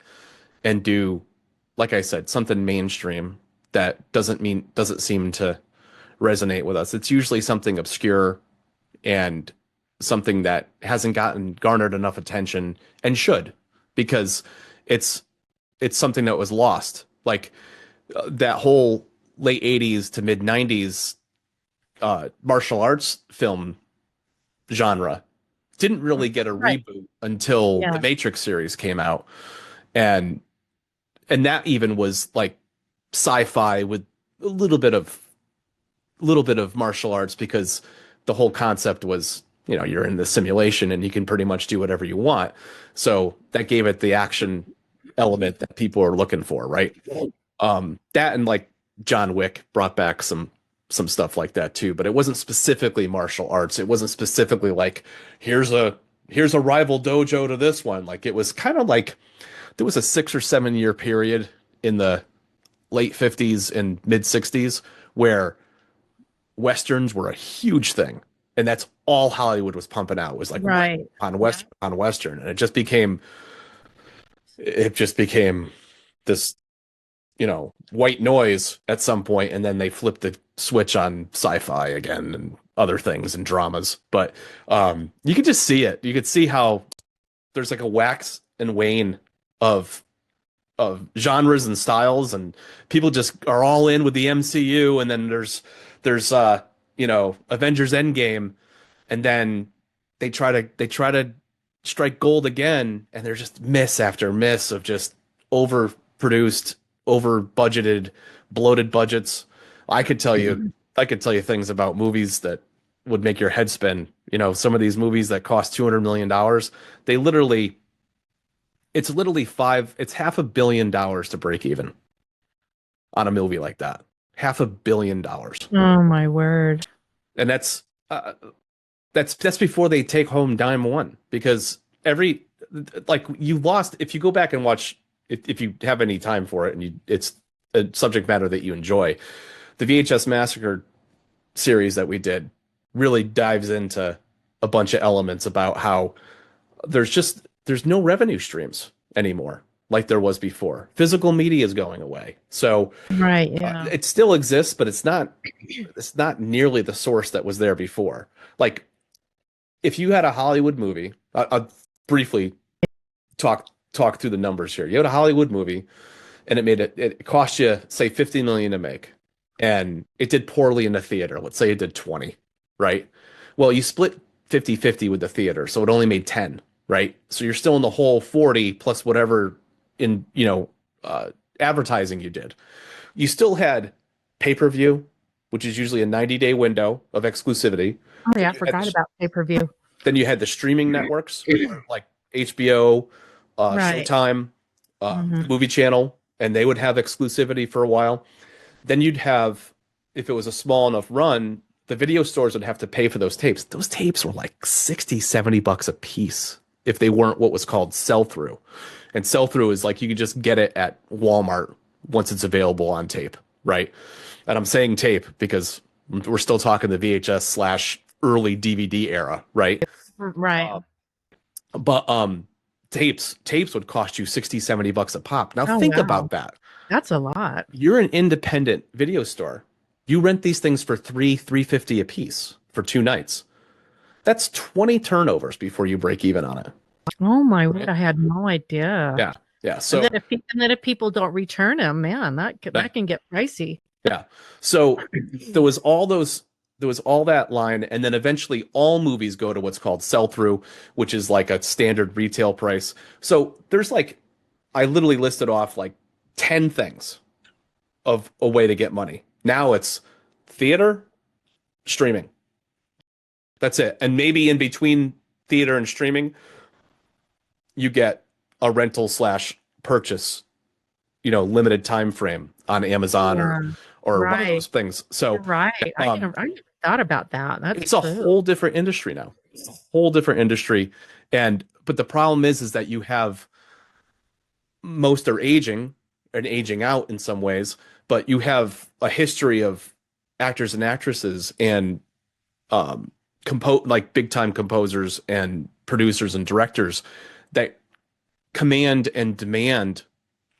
and do, like I said, something mainstream that doesn't seem to resonate with us. It's usually something obscure and something that hasn't gotten garnered enough attention and should, because it's it's something that was lost. Like that whole late 80s to mid 90s martial arts film genre didn't really get a right? reboot until the Yeah. Matrix series came out. And that even was like sci-fi with a little bit of martial arts, because the whole concept was, you're in the simulation and you can pretty much do whatever you want. So that gave it the action element that people are looking for, right? That and like John Wick brought back some stuff like that too, but it wasn't specifically martial arts. It wasn't specifically like here's a rival dojo to this one. Like it was kind of like there was a 6 or 7 year period in the late 50s and mid 60s where westerns were a huge thing, and that's all Hollywood was pumping out was like Right. Yeah. on western, and it just became this white noise at some point, and then they flipped the switch on sci-fi again and other things and dramas. But you could just see it. You could see how there's like a wax and wane of genres and styles, and people just are all in with the MCU, and then there's Avengers Endgame, and then they try to strike gold again, and there's just miss after miss of just overproduced, over budgeted, bloated budgets. I could tell you Mhm. I could tell you things about movies that would make your head spin. Some of these movies that cost $200 million, they literally it's $500 million to break even on a movie like that. $500 million. Oh my word. And that's before they take home dime one, because every like you lost if you go back and watch, if you have any time for it, and it's a subject matter that you enjoy. The VHS Massacre series that we did really dives into a bunch of elements about how there's no revenue streams anymore like there was before. Physical media is going away. So Right. Yeah. it still exists, but it's not nearly the source that was there before. Like if you had a Hollywood movie, I'll briefly talk through the numbers here. You had a Hollywood movie and it cost you say 50 million to make and it did poorly in the theater. Let's say it did 20, right? Well, you split 50-50 with the theater, so it only made 10, right? So you're still in the whole 40 plus whatever in, advertising you did. You still had pay-per-view, which is usually a 90-day window of exclusivity. Oh yeah, I forgot about pay-per-view. Then you had the streaming networks like HBO, Right. Showtime, Movie Channel, and they would have exclusivity for a while. Then you'd have, if it was a small enough run, the video stores would have to pay for those tapes. Those tapes were like 60, $70 a piece if they weren't what was called sell-through. And sell-through is like you could just get it at Walmart once it's available on tape, right? And I'm saying tape because we're still talking the VHS slash early DVD era, right? Right. But tapes would cost you 60, $70 a pop. Now Oh, think wow. about that. That's a lot. You're an independent video store. You rent these things for $350 a piece for 2 nights. That's 20 turnovers before you break even on it. Oh my word, I had no idea. Yeah. Yeah. So and then if people don't return them, man, that can get pricey. yeah. So there was all that line, and then eventually all movies go to what's called sell-through, which is like a standard retail price. So there's like, I literally listed off like 10 things of a way to get money. Now it's theater, streaming. That's it. And maybe in between theater and streaming, you get a rental slash purchase, limited time frame on Amazon or one of those things. So right. I never thought about that. It's a whole different industry now. It's a whole different industry. But the problem is that you have most are aging and aging out in some ways, but you have a history of actors and actresses and like big time composers and producers and directors that command and demand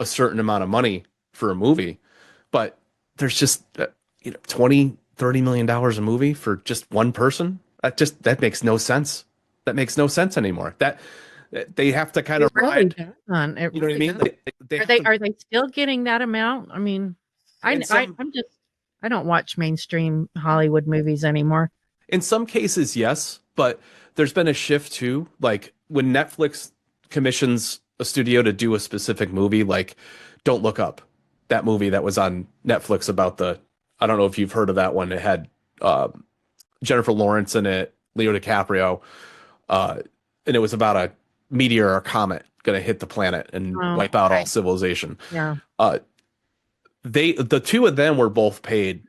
a certain amount of money for a movie, but there's just 20-30 million dollars a movie for just one person. That makes no sense. That makes no sense anymore. That they have to kind of ride. You know what I mean? Are they still getting that amount? I mean, I don't watch mainstream Hollywood movies anymore. In some cases, yes, but there's been a shift too. Like when Netflix commissions a studio to do a specific movie, like Don't Look Up, that movie that was on Netflix about I don't know if you've heard of that one. It had Jennifer Lawrence in it, Leo DiCaprio, and it was about a meteor or comet going to hit the planet and wipe out all civilization. Yeah. The two of them were both paid,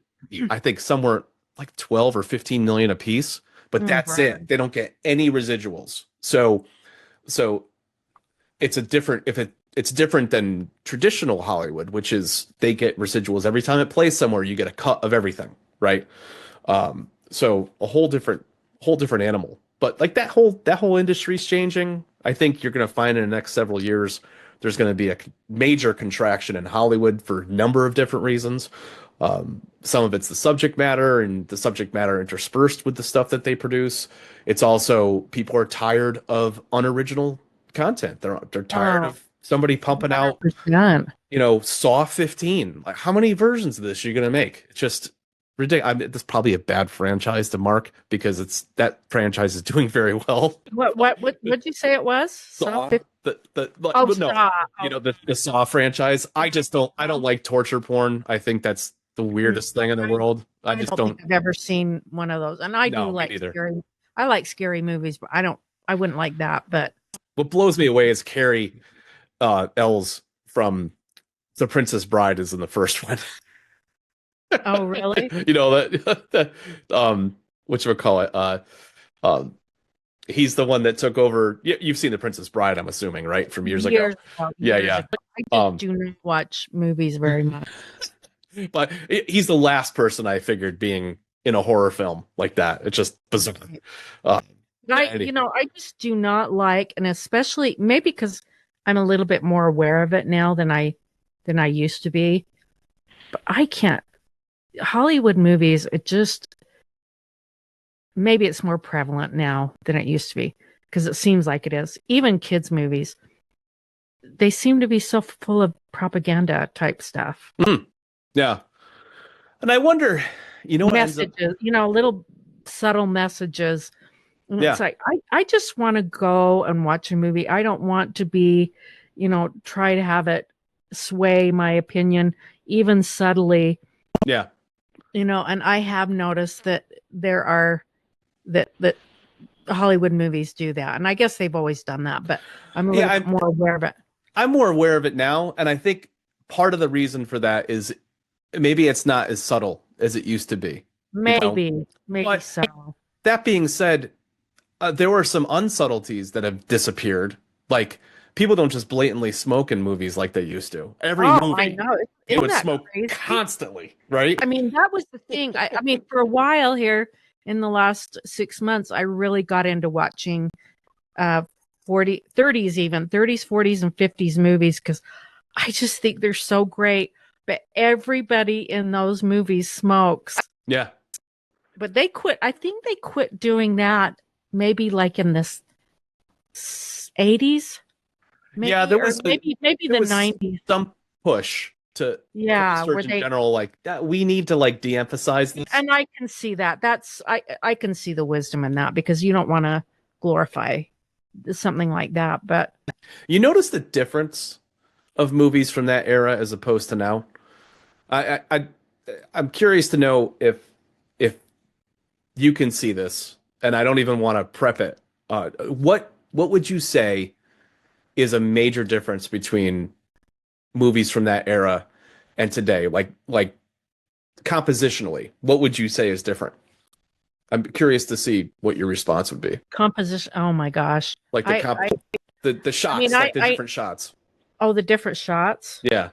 I think somewhere like 12 or 15 million a piece, but that's it. They don't get any residuals. So it's it's different than traditional Hollywood, which is they get residuals every time it plays somewhere. You get a cut of everything, right? So a whole different animal. But like that whole industry's changing. I think you're going to find in the next several years there's going to be a major contraction in Hollywood for a number of different reasons. Some of it's the subject matter and the subject matter interspersed with the stuff that they produce. It's also people are tired of unoriginal content. They're tired of somebody pumping 100%. Out, Saw 15. Like, how many versions of this are you going to make? It's just ridiculous. I mean, that's probably a bad franchise to mark because that franchise is doing very well. What did you say it was? Saw. The Saw franchise. I don't like torture porn. I think that's the weirdest thing in the world. I just don't think I've ever seen one of those. And I do like scary. I like scary movies, but I wouldn't like that. But what blows me away is Carrie Ells from The Princess Bride is in the first one. Oh, really? Whatchamacallit? He's the one that took over. You've seen The Princess Bride, I'm assuming, right? From years ago. Yeah, years yeah. ago. I just do not watch movies very much. But he's the last person I figured being in a horror film like that. It's just bizarre. I just do not like, and especially maybe because I'm a little bit more aware of it now than I used to be. But I can't. Hollywood movies, maybe it's more prevalent now than it used to be because it seems like it is. Even kids' movies, they seem to be so full of propaganda type stuff. Yeah. And I wonder, what messages, little subtle messages. And Yeah. it's like, I just want to go and watch a movie. I don't want to be, try to have it sway my opinion, even subtly. Yeah. And I have noticed that there are that Hollywood movies do that. And I guess they've always done that, but I'm a little bit more aware of it. I'm more aware of it now. And I think part of the reason for that is maybe it's not as subtle as it used to be. Maybe so. That being said, there were some unsubtleties that have disappeared. Like people don't just blatantly smoke in movies like they used to. Every movie, I know. It would smoke constantly, right? I mean, that was the thing. I mean, for a while here in the last 6 months, I really got into watching 30s, 40s, and 50s movies because I just think they're so great. But everybody in those movies smokes. Yeah. But they quit. I think they quit doing that maybe like in the 80s. Maybe, yeah, there was maybe the 90s. Some push to research in general, like that we need to like de-emphasize this. And I can see that. I can see the wisdom in that because you don't want to glorify something like that. But you notice the difference of movies from that era as opposed to now. I'm curious to know if you can see this, and I don't even want to prep it. What would you say is a major difference between movies from that era and today? Like compositionally, what would you say is different? I'm curious to see what your response would be. Composition. Oh my gosh! Like the shots, I mean, the different shots. Oh, the different shots. Yeah.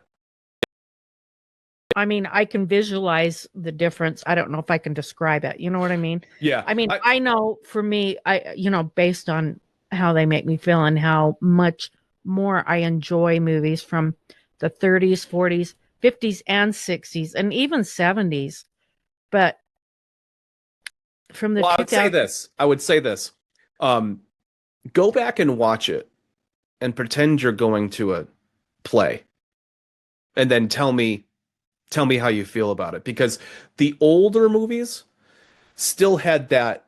I mean, I can visualize the difference. I don't know if I can describe it. You know what I mean? Yeah. I mean, I know for me, based on how they make me feel and how much more I enjoy movies from the 30s, 40s, 50s, and 60s, and even 70s. But from the I would say this. Go back and watch it and pretend you're going to a play. And then tell me how you feel about it, because the older movies still had that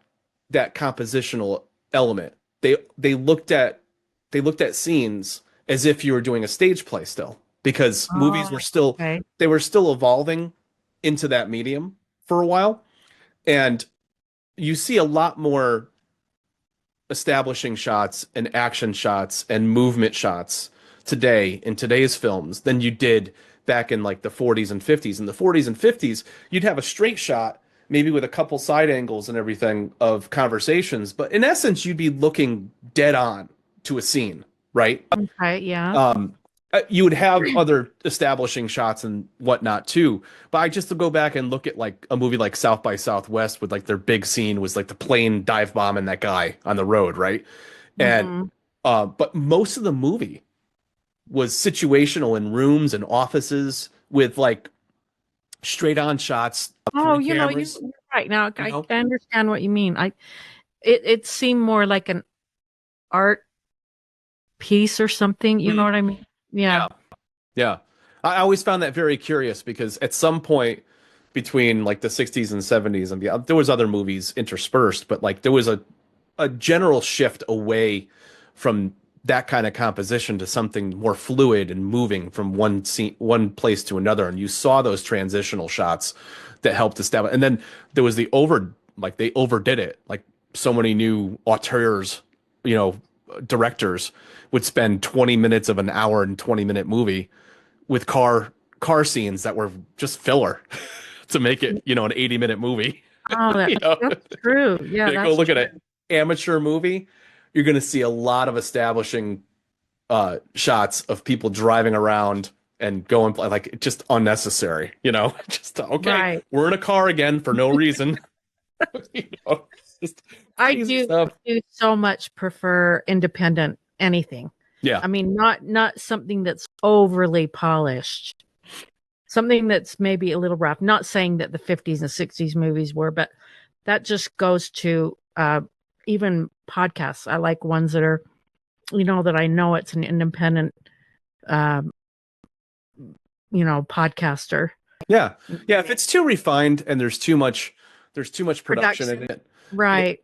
compositional element. They looked at scenes as if you were doing a stage play still, because movies were still they were still evolving into that medium for a while. And you see a lot more establishing shots and action shots and movement shots today in today's films than you did back in like the 40s and 50s. In the 40s and 50s, you'd have a straight shot, maybe with a couple side angles and everything of conversations, but in essence, you'd be looking dead on to a scene, right? Okay, yeah. You would have other establishing shots and whatnot too, but I just to go back and look at like a movie like South by Southwest with like their big scene was like the plane dive bombing that guy on the road, right? And but most of the movie was situational in rooms and offices with like straight on shots. You're right. Now I understand what you mean. It seemed more like an art piece or something. You know what I mean? Yeah. I always found that very curious because at some point between like the 60s and 70s and there was other movies interspersed, but like there was a general shift away from that kind of composition to something more fluid and moving from one place to another. And you saw those transitional shots that helped establish. And then there was they overdid it. Like so many new auteurs, directors would spend 20 minutes of an hour and 20-minute movie with car scenes that were just filler to make it, an 80-minute movie. Oh, that's true. Yeah, go look at it. amateur movie, you're going to see a lot of establishing shots of people driving around and going like just unnecessary, just okay, Right. we're in a car again for no reason. you know, just I crazy stuff. do so much prefer independent anything. Yeah. I mean, not something that's overly polished. Something that's maybe a little rough. Not saying that the 50s and 60s movies were, but that just goes to even podcasts. I like ones that are, that I know it's an independent, um, podcaster. Yeah. Yeah. If it's too refined and there's too much production in it, Right.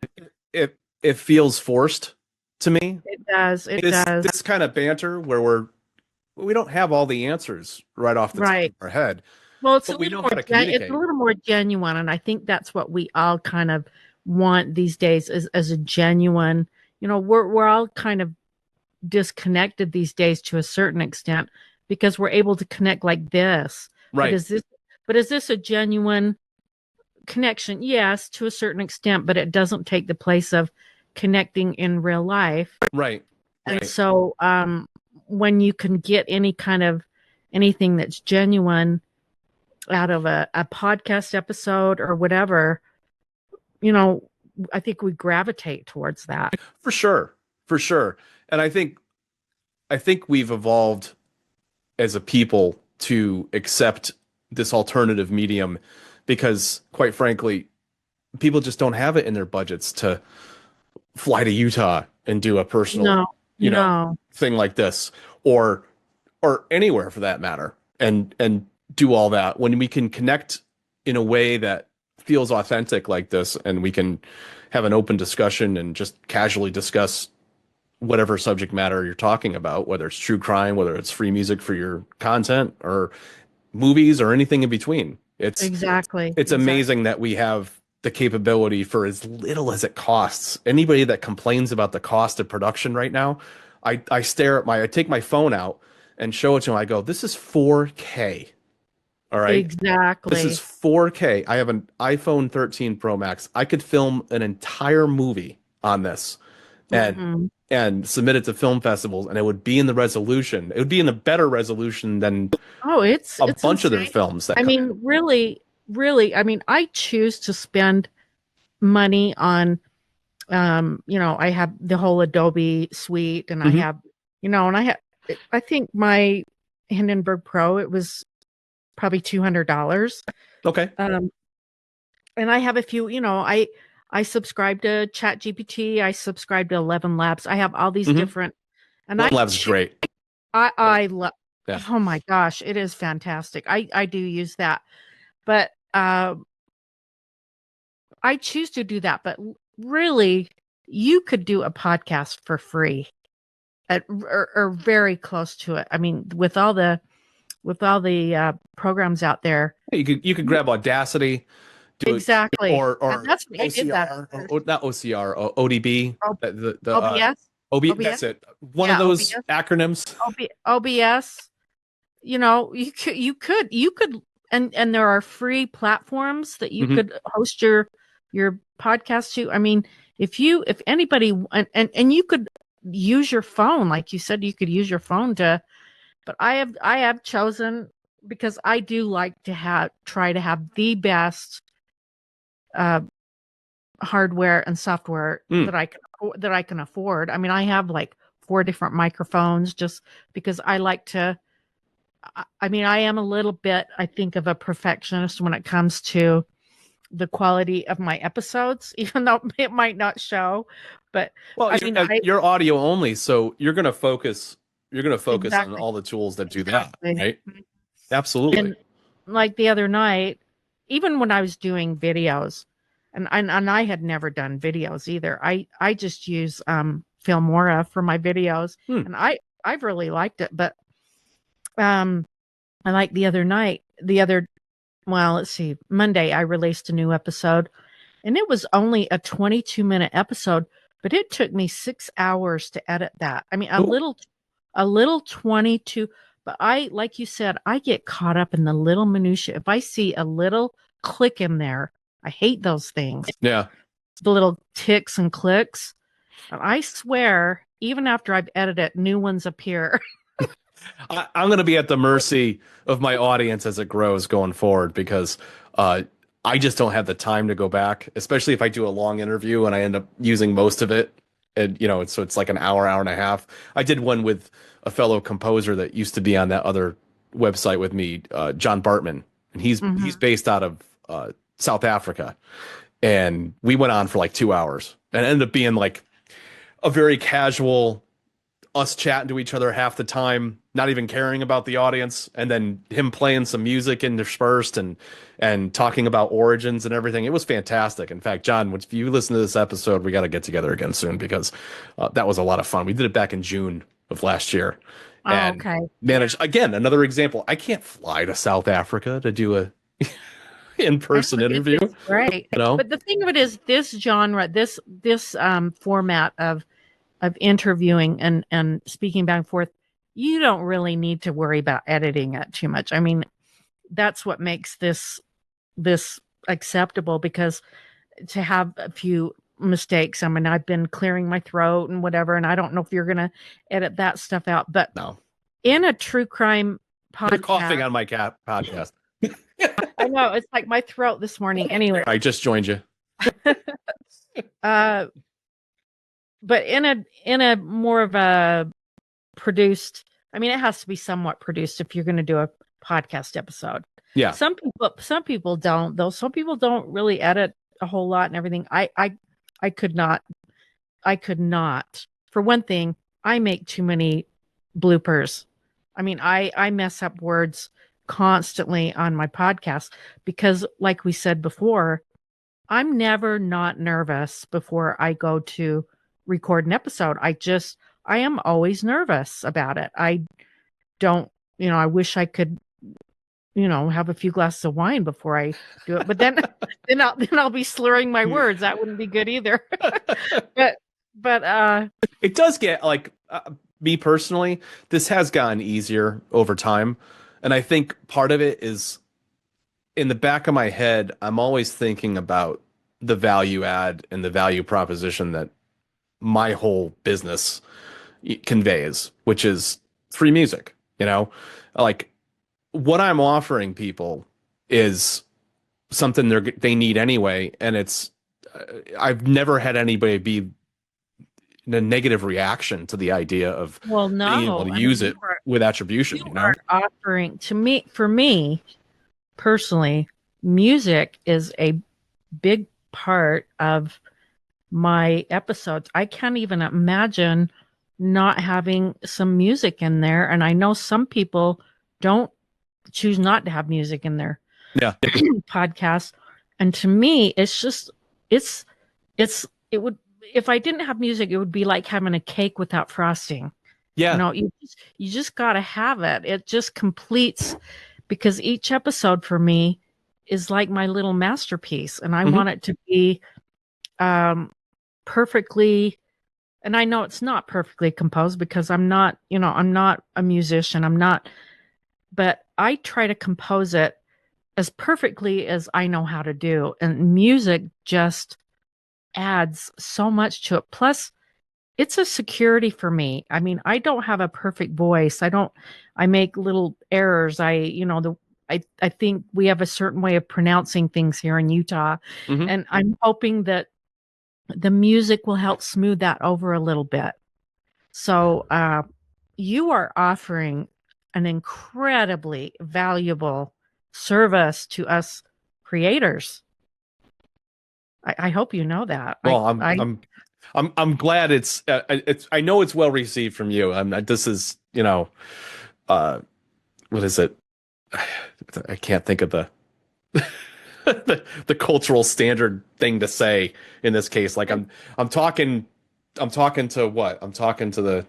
it feels forced to me. It does. It This does. this kind of banter where we don't have all the answers right off the top of our head, Well, but we know how to communicate. it's a little more genuine, and I think that's what we all kind of want these days as a genuine. We're all kind of disconnected these days to a certain extent because we're able to connect like this. Right. But is this a genuine connection? Yes, to a certain extent, but it doesn't take the place of connecting in real life. Right. And so when you can get anything that's genuine out of a podcast episode or whatever, I think we gravitate towards that. For sure. For sure. And I think we've evolved as a people to accept this alternative medium because, quite frankly, people just don't have it in their budgets to fly to Utah and do a personal, thing like this, or anywhere for that matter, and do all that when we can connect in a way that feels authentic like this, and we can have an open discussion and just casually discuss whatever subject matter you're talking about, whether it's true crime, whether it's free music for your content, or movies, or anything in between. It's amazing that we have the capability for as little as it costs. Anybody that complains about the cost of production right now, I take my phone out and show it to them. I go, this is 4K. All right. Exactly. This is 4K. I have an iPhone 13 Pro Max. I could film an entire movie on this and submit it to film festivals, and it would be in the resolution. It would be in a better resolution than it's bunch insane. of their films. Really, I choose to spend money on, I have the whole Adobe suite, and I have, I think my Hindenburg Pro, it was probably $200. Okay. And I have a few, I subscribe to ChatGPT. I subscribe to 11 Labs. I have all these different, and 11 Labs is great. I love. Yeah. Oh my gosh, it is fantastic. I do use that, but I choose to do that. But really, you could do a podcast for free, or very close to it. I mean, with all the programs out there, you could grab Audacity. Exactly. Or that's what OCR, not OCR, ODB. OBS. OBS. That's it. One of those OBS. acronyms. OBS. You could, and there are free platforms that you could host your podcast to. I mean, if anybody, and you could use your phone, like you said, you could use your phone to. But I have chosen, because I do like to try to have the best hardware and software that I can afford. I mean, I have like 4 different microphones just because I like to. I mean, I am a little bit, I think, of a perfectionist when it comes to the quality of my episodes, even though it might not show. But you're audio only, so you're going to focus. You're going to focus Exactly. on all the tools that do that, right? Absolutely. And like the other night, even when I was doing videos, and I had never done videos either. I just use Filmora for my videos, and I've really liked it. But I like let's see, Monday I released a new episode, and it was only a 22-minute episode, but it took me 6 hours to edit that. I mean, a little 22, but like you said, I get caught up in the little minutia. If I see a little click in there, I hate those things. Yeah. the little ticks and clicks. And I swear, even after I've edited, new ones appear. I'm going to be at the mercy of my audience as it grows going forward because I just don't have the time to go back, especially if I do a long interview and I end up using most of it. And, so it's like an hour, hour and a half. I did one with a fellow composer that used to be on that other website with me, John Bartman, and he's based out of South Africa. And we went on for like 2 hours and it ended up being like a very casual us chatting to each other half the time, not even caring about the audience, and then him playing some music interspersed and talking about origins and everything. It was fantastic. In fact, John, if you listen to this episode, we got to get together again soon because that was a lot of fun. We did it back in June of last year. And okay. Managed again, another example. I can't fly to South Africa to do a in-person interview. Right. But the thing of it is this genre, this format of interviewing and speaking back and forth, you don't really need to worry about editing it too much. I mean, that's what makes this acceptable, because to have a few mistakes, I mean, I've been clearing my throat and whatever, and I don't know if you're going to edit that stuff out, but no. In a true crime podcast. You're coughing on my podcast. I know, it's like my throat this morning. Anyway. I just joined you. But in a more of a produced, I mean, it has to be somewhat produced if you're going to do a podcast episode. Yeah. Some people don't, though. Some people don't really edit a whole lot and everything. I could not. For one thing, I make too many bloopers. I mean, I mess up words constantly on my podcast because, like we said before, I'm never not nervous before I go to record an episode. I am always nervous about it. I don't, I wish I could, have a few glasses of wine before I do it, but then I'll be slurring my words. That wouldn't be good either. but it does get like, me personally, this has gotten easier over time. And I think part of it is in the back of my head, I'm always thinking about the value add and the value proposition that my whole business conveys, which is free music. Like what I'm offering people is something they need anyway. And it's, I've never had anybody be in a negative reaction to the idea of being able to use it with attribution. You are offering for me personally, music is a big part of my episodes. I can't even imagine not having some music in there. And I know some people don't choose not to have music in their podcast. And to me, it's just, it would, if I didn't have music, it would be like having a cake without frosting. Yeah. You just got to have it. It just completes, because each episode for me is like my little masterpiece. And I want it to be perfectly, and I know it's not perfectly composed because I'm not a musician. But I try to compose it as perfectly as I know how to do. And music just adds so much to it. Plus, it's a security for me. I mean, I don't have a perfect voice. I make little errors. I think we have a certain way of pronouncing things here in Utah. And I'm hoping that the music will help smooth that over a little bit. So you are offering an incredibly valuable service to us creators. I hope you know that. Well, I'm glad it's I know it's well received from you. This is, what is it? I can't think of the the cultural standard thing to say in this case. Like I'm talking to what? I'm talking to the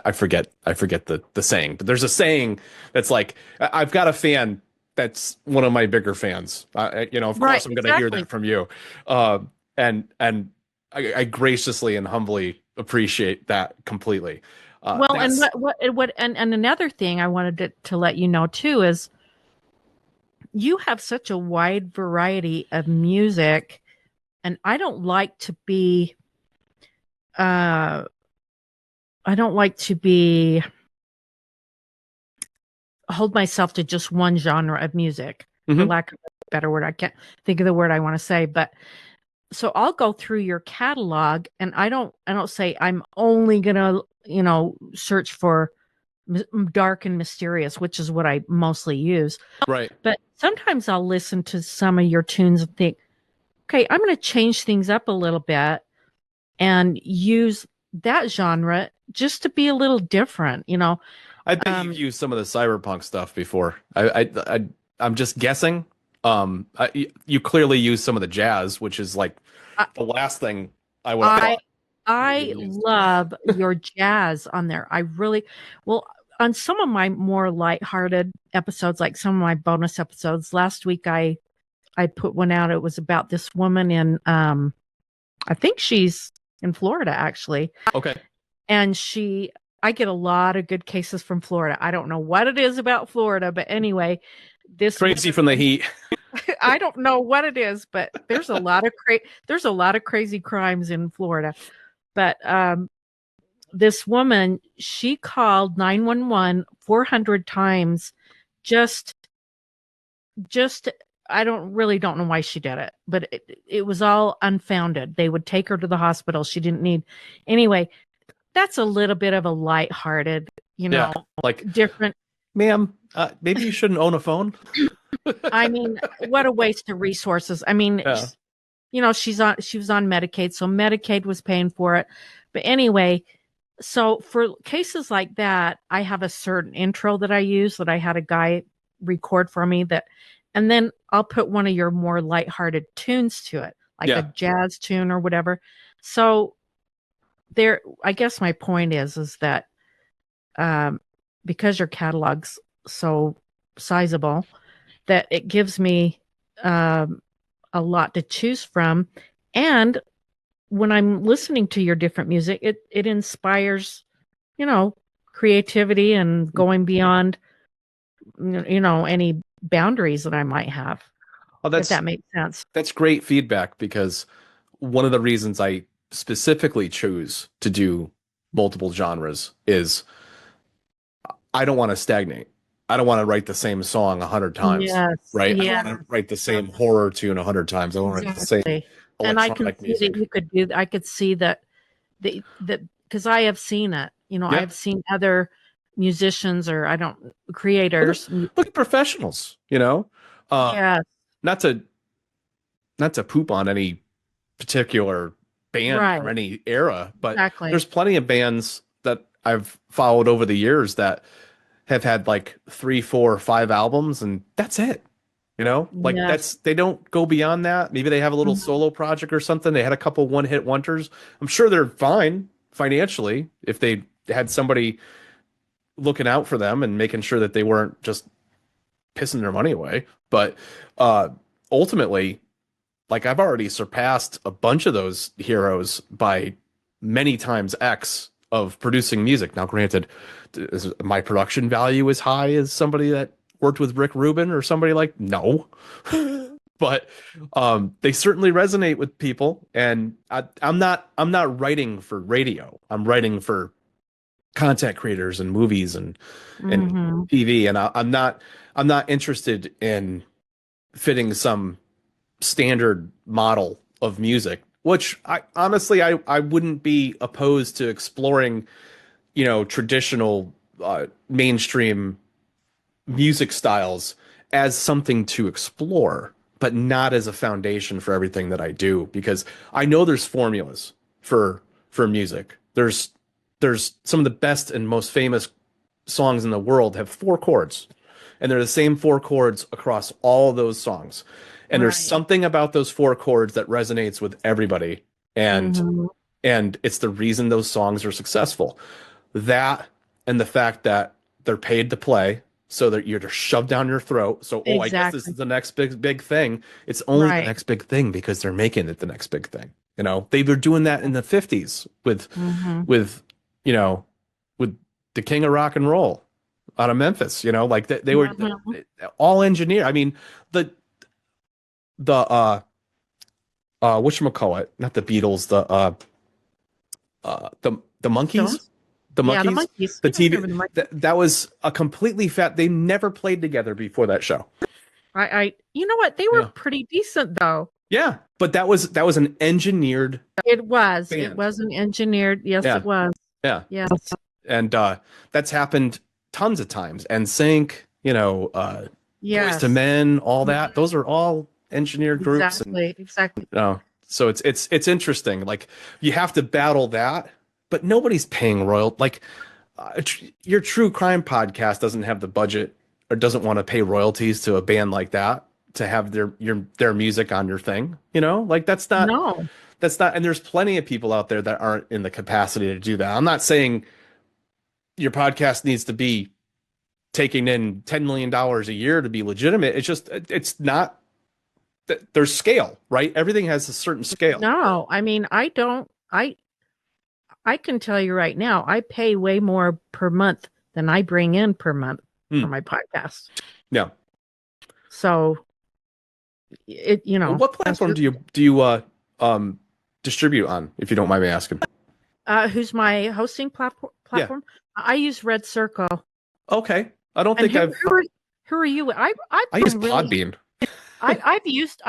I forget the saying, but there's a saying that's like, I've got a fan that's one of my bigger fans. Of course I'm going to hear that from you. And I graciously and humbly appreciate that completely. Well, and another thing I wanted to let you know too is you have such a wide variety of music and I don't like to be I don't like to be hold myself to just one genre of music, for lack of a better word. I can't think of the word I want to say, but so I'll go through your catalog, and I don't say I'm only gonna, search for dark and mysterious, which is what I mostly use. Right. But sometimes I'll listen to some of your tunes and think, okay, I'm going to change things up a little bit and use that genre just to be a little different, I bet you've used some of the cyberpunk stuff before. I'm just guessing. You clearly use some of the jazz, which is like the last thing I would have thought. I love your jazz on there. I really, well, on some of my more lighthearted episodes, like some of my bonus episodes, last week I put one out. It was about this woman in, I think she's in Florida actually. Okay. And I get a lot of good cases from Florida. I don't know what it is about Florida, but anyway, this crazy from the heat. I don't know what it is, but there's a lot of crazy crimes in Florida. But this woman, she called 911 400 times. Just I don't know why she did it, but it was all unfounded. They would take her to the hospital. She didn't need anyway. That's a little bit of a lighthearted, like different. Ma'am, maybe you shouldn't own a phone. I mean, what a waste of resources. I mean, she was on Medicaid, so Medicaid was paying for it. But anyway, so for cases like that, I have a certain intro that I use that I had a guy record for me and then I'll put one of your more lighthearted tunes to it, like a jazz tune or whatever. So I guess my point is that because your catalog's so sizable, that it gives me a lot to choose from. And when I'm listening to your different music, it inspires, creativity and going beyond, any boundaries that I might have. If that makes sense. That's great feedback, because one of the reasons I specifically choose to do multiple genres is I don't want to stagnate. I don't want to write the same song 100 times, right? Yes. I don't want to write the same horror tune 100 times. I want to write the same electronic music. I could see that because I have seen it. I've seen other musicians or creators. Look at professionals, Yes. Not to poop on any particular band from any era, but there's plenty of bands that I've followed over the years that have had like 3, 4, 5 albums, and that's it. They don't go beyond that. Maybe they have a little solo project or something. They had a couple one-hit wonders. I'm sure they're fine financially if they had somebody looking out for them and making sure that they weren't just pissing their money away. But ultimately, like, I've already surpassed a bunch of those heroes by many times X of producing music. Now, granted, is my production value as high as somebody that worked with Rick Rubin or somebody like? No. But they certainly resonate with people, and I'm not writing for radio. I'm writing for content creators and movies and TV, and I'm not interested in fitting some standard model of music, which I honestly wouldn't be opposed to exploring, traditional mainstream music styles as something to explore, but not as a foundation for everything that I do, because I know there's formulas for music. There's some of the best and most famous songs in the world have 4 chords, and they're the same 4 chords across all of those songs. And there's something about those 4 chords that resonates with everybody. And it's the reason those songs are successful. That, and the fact that they're paid to play, so that you're just shoved down your throat. So, I guess this is the next big thing. It's only the next big thing because they're making it the next big thing. They were doing that in the 50s with the king of rock and roll out of Memphis. They were all engineered. I mean, the whatchamacallit, not the Beatles, the Monkeys. Stones? The Yeah, the Monkeys, monkeys. the Yeah, I remember TV the monkeys. that was a completely fat. They never played together before that show. You know what? They were Yeah, pretty decent though. yeah, but that was an engineered It band. wasn't engineered. Yes, it Yeah, was. yeah, Yes, and that's happened tons of times. And Sync, Boys to yes, Men, all that. Those are all engineered groups, and exactly. so it's interesting. Like you have to battle that, but nobody's paying like your true crime podcast doesn't have the budget or doesn't want to pay royalties to a band like that to have their music on your thing. Like No, that's not, and there's plenty of people out there that aren't in the capacity to do that. I'm not saying your podcast needs to be taking in $10 million a year to be legitimate. It's just it's not. There's scale, right? Everything has a certain scale. no. I mean, I don't. I can tell you right now, I pay way more per month than I bring in per month for my podcast. Yeah. So And what platform do you distribute on, if you don't mind me asking? Who's my hosting platform? Yeah. I use Red Circle. Okay. I don't And think I've. who are you? I use Podbean. I've used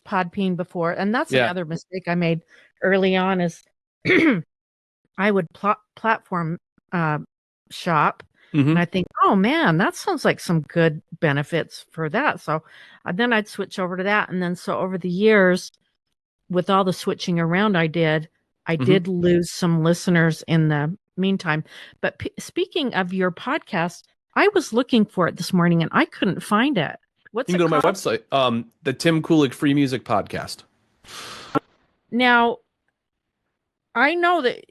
Podbean before, and that's Yeah. another mistake I made early on. Is I would platform shop, Mhm. and I think, oh man, that sounds like some good benefits for that. So then I'd switch over to that, and then so over the years, with all the switching around I did lose some listeners in the meantime. But speaking of your podcast, I was looking for it this morning and I couldn't find it. What's You it can go to called? my website, the Tim Kulig Free Music Podcast. Now, I know that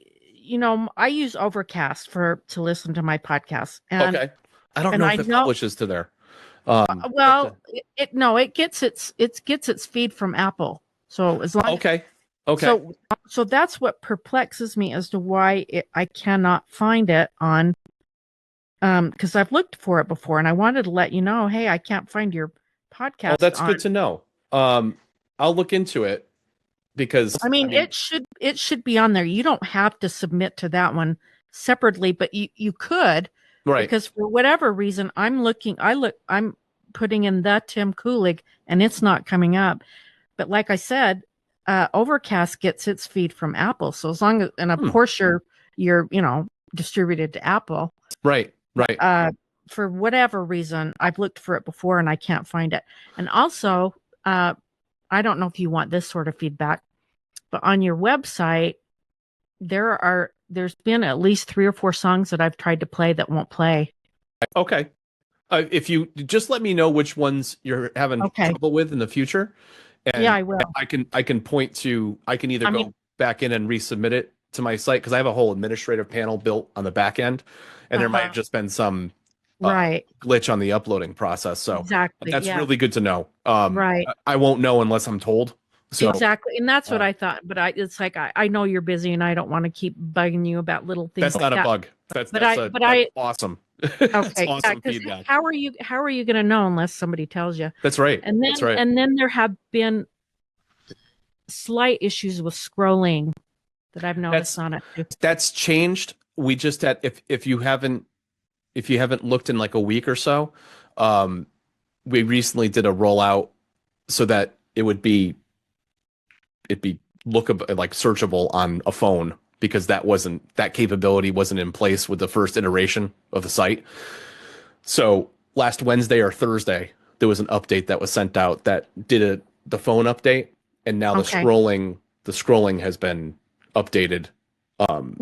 I use Overcast to listen to my podcast. And, Okay. I don't know if it publishes to there. Well, it gets its feed from Apple. So as long Okay. So that's what perplexes me as to why I cannot find it on because I've looked for it before and I wanted to let you know, hey, I can't find your podcast. Well, that's good to know. I'll look into it because it should be on there. You don't have to submit to that one separately, but you could, right, because for whatever reason I'm putting in the Tim Kulig and it's not coming up. But like I said, Overcast gets its feed from Apple. So as long as, and of course you're distributed to Apple. Right. For whatever reason, I've looked for it before and I can't find it. And also, I don't know if you want this sort of feedback, but on your website, there's been at least 3 or 4 songs that I've tried to play that won't play. Okay. If you just let me know which ones you're having trouble with in the future. And yeah, I will. I can point to, I can either go back in and resubmit it to my site because I have a whole administrative panel built on the back end, and there might have just been some glitch on the uploading process. So that's really good to know. Right. I won't know unless I'm told. So, exactly. And that's what I thought. But it's like, I know you're busy and I don't want to keep bugging you about little things. That's not a bug. That's awesome. Okay. Awesome feedback. How are you going to know unless somebody tells you? That's right. And then there have been slight issues with scrolling that I've noticed on it too. That's changed. We just had, if you haven't looked in like a week or so, we recently did a rollout so that it'd be lookable, like searchable on a phone, because that capability wasn't in place with the first iteration of the site. So last Wednesday or Thursday, there was an update that was sent out that did the phone update, and now the scrolling has been updated. Well,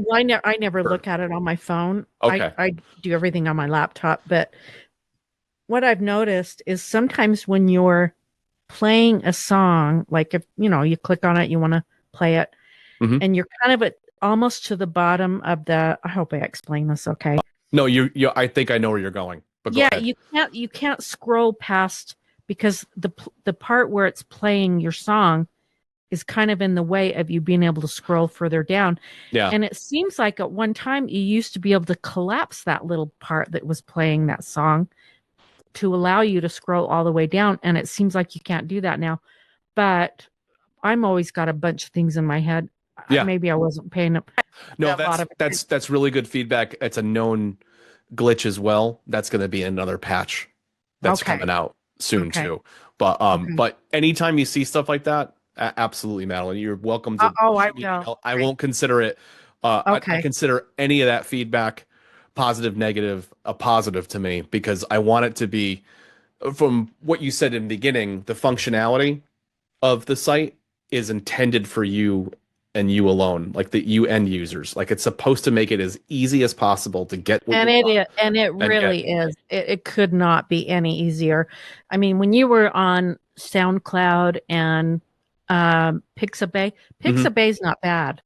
I never look at it on my phone. Okay. I do everything on my laptop, but what I've noticed is sometimes when you're playing a song, like if you click on it, you want to play it, and you're kind of almost to the bottom of I hope I explained this okay. No, you I think I know where you're going. But go ahead. you can't scroll past, because the part where it's playing your song is kind of in the way of you being able to scroll further down. Yeah. And it seems like at one time you used to be able to collapse that little part that was playing that song to allow you to scroll all the way down. And it seems like you can't do that now. But I'm always got a bunch of things in my head. Yeah. Maybe I wasn't paying a No, lot of attention. that's really good feedback. It's a known glitch as well. That's going to be another patch that's Okay. coming out soon Okay. too. Okay. But anytime you see stuff like that, absolutely, Madeline, you're welcome to Oh, I shoot me an will. email. I Great. won't consider it. I Okay. consider any of that feedback, positive, negative, a positive to me because I want it to be from what you said in the beginning. The functionality of the site is intended for you and you alone, like the you end users. Like it's supposed to make it as easy as possible to get what And you it want is, and it and get. really is. It could not be any easier. I mean, when you were on SoundCloud and Pixabay, Hmm. Pixabay's not bad.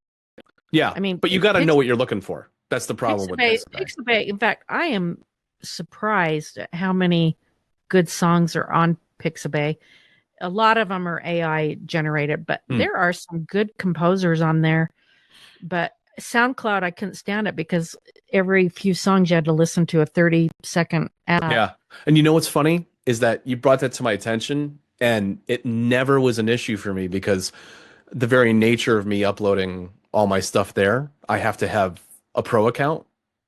Yeah, I mean, but you got to know what you're looking for. That's the problem with Pixabay. Pixabay. In fact, I am surprised at how many good songs are on Pixabay. A lot of them are AI generated, but Hmm. there are some good composers on there. But SoundCloud, I couldn't stand it because every few songs you had to listen to a 30-second ad. Yeah. And you know what's funny is that you brought that to my attention and it never was an issue for me because the very nature of me uploading all my stuff there, I have to have a pro account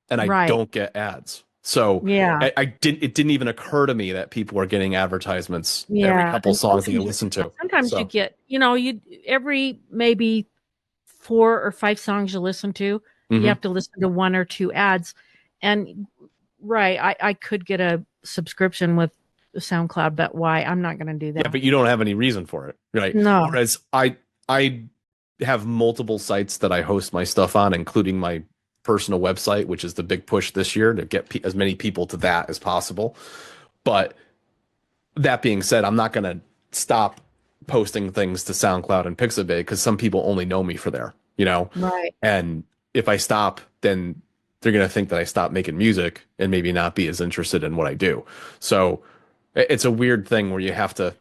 and I Right. don't get ads. So Yeah. it didn't even occur to me that people are getting advertisements every Yeah. couple songs that you listen to. Sometimes you So get, you every maybe 4 or 5 songs you listen to, you mhm. have to listen to 1 or 2 ads. And right, I could get a subscription with SoundCloud, but why? I'm not going to do Yeah, that. but you don't have any reason for it, right? No. Whereas I have multiple sites that I host my stuff on, including my personal website, which is the big push this year to get as many people to that as possible. But that being said, I'm not going to stop posting things to SoundCloud and Pixabay because some people only know me for there, you know? Right. And if I stop, then they're going to think that I stopped making music and maybe not be as interested in what I do. So it's a weird thing where you have to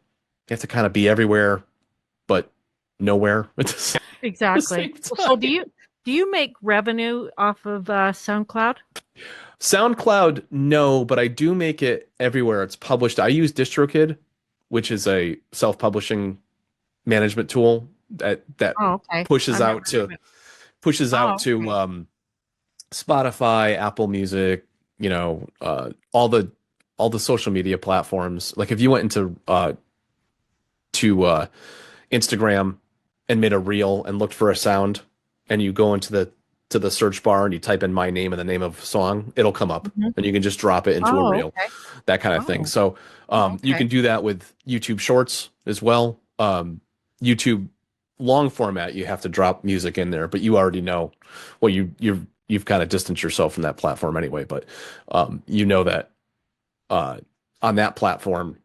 kind of be everywhere but nowhere at the Exactly. same So time. do you make revenue off of SoundCloud? SoundCloud, no, but I do make it everywhere it's published. I use DistroKid, which is a self-publishing management tool that Oh, okay. pushes I've never out heard to of it. pushes out Oh, to okay. Spotify, Apple Music, all the social media platforms. Like if you went into to Instagram and made a reel and looked for a sound and you go into the search bar and you type in my name and the name of song, it'll come up Mhm. and you can just drop it into a Oh, reel, okay. that kind of thing. Oh, So oh, you okay. can do that with YouTube Shorts as well. YouTube long format, you have to drop music in there, but you already know, well, you've kind of distanced yourself from that platform anyway, but you know that uh, on that platform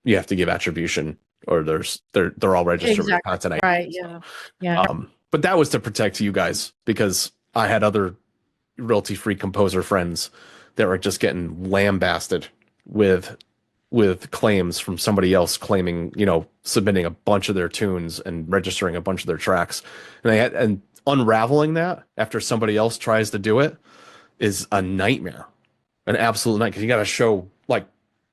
you have to give attribution or they're all registered with a Exactly. content ID. Right. So, Yeah. Yeah. but that was to protect you guys because I had other royalty-free composer friends that were just getting lambasted with claims from somebody else claiming, submitting a bunch of their tunes and registering a bunch of their tracks. And unraveling that after somebody else tries to do it is a nightmare, an absolute nightmare. Because you got to show like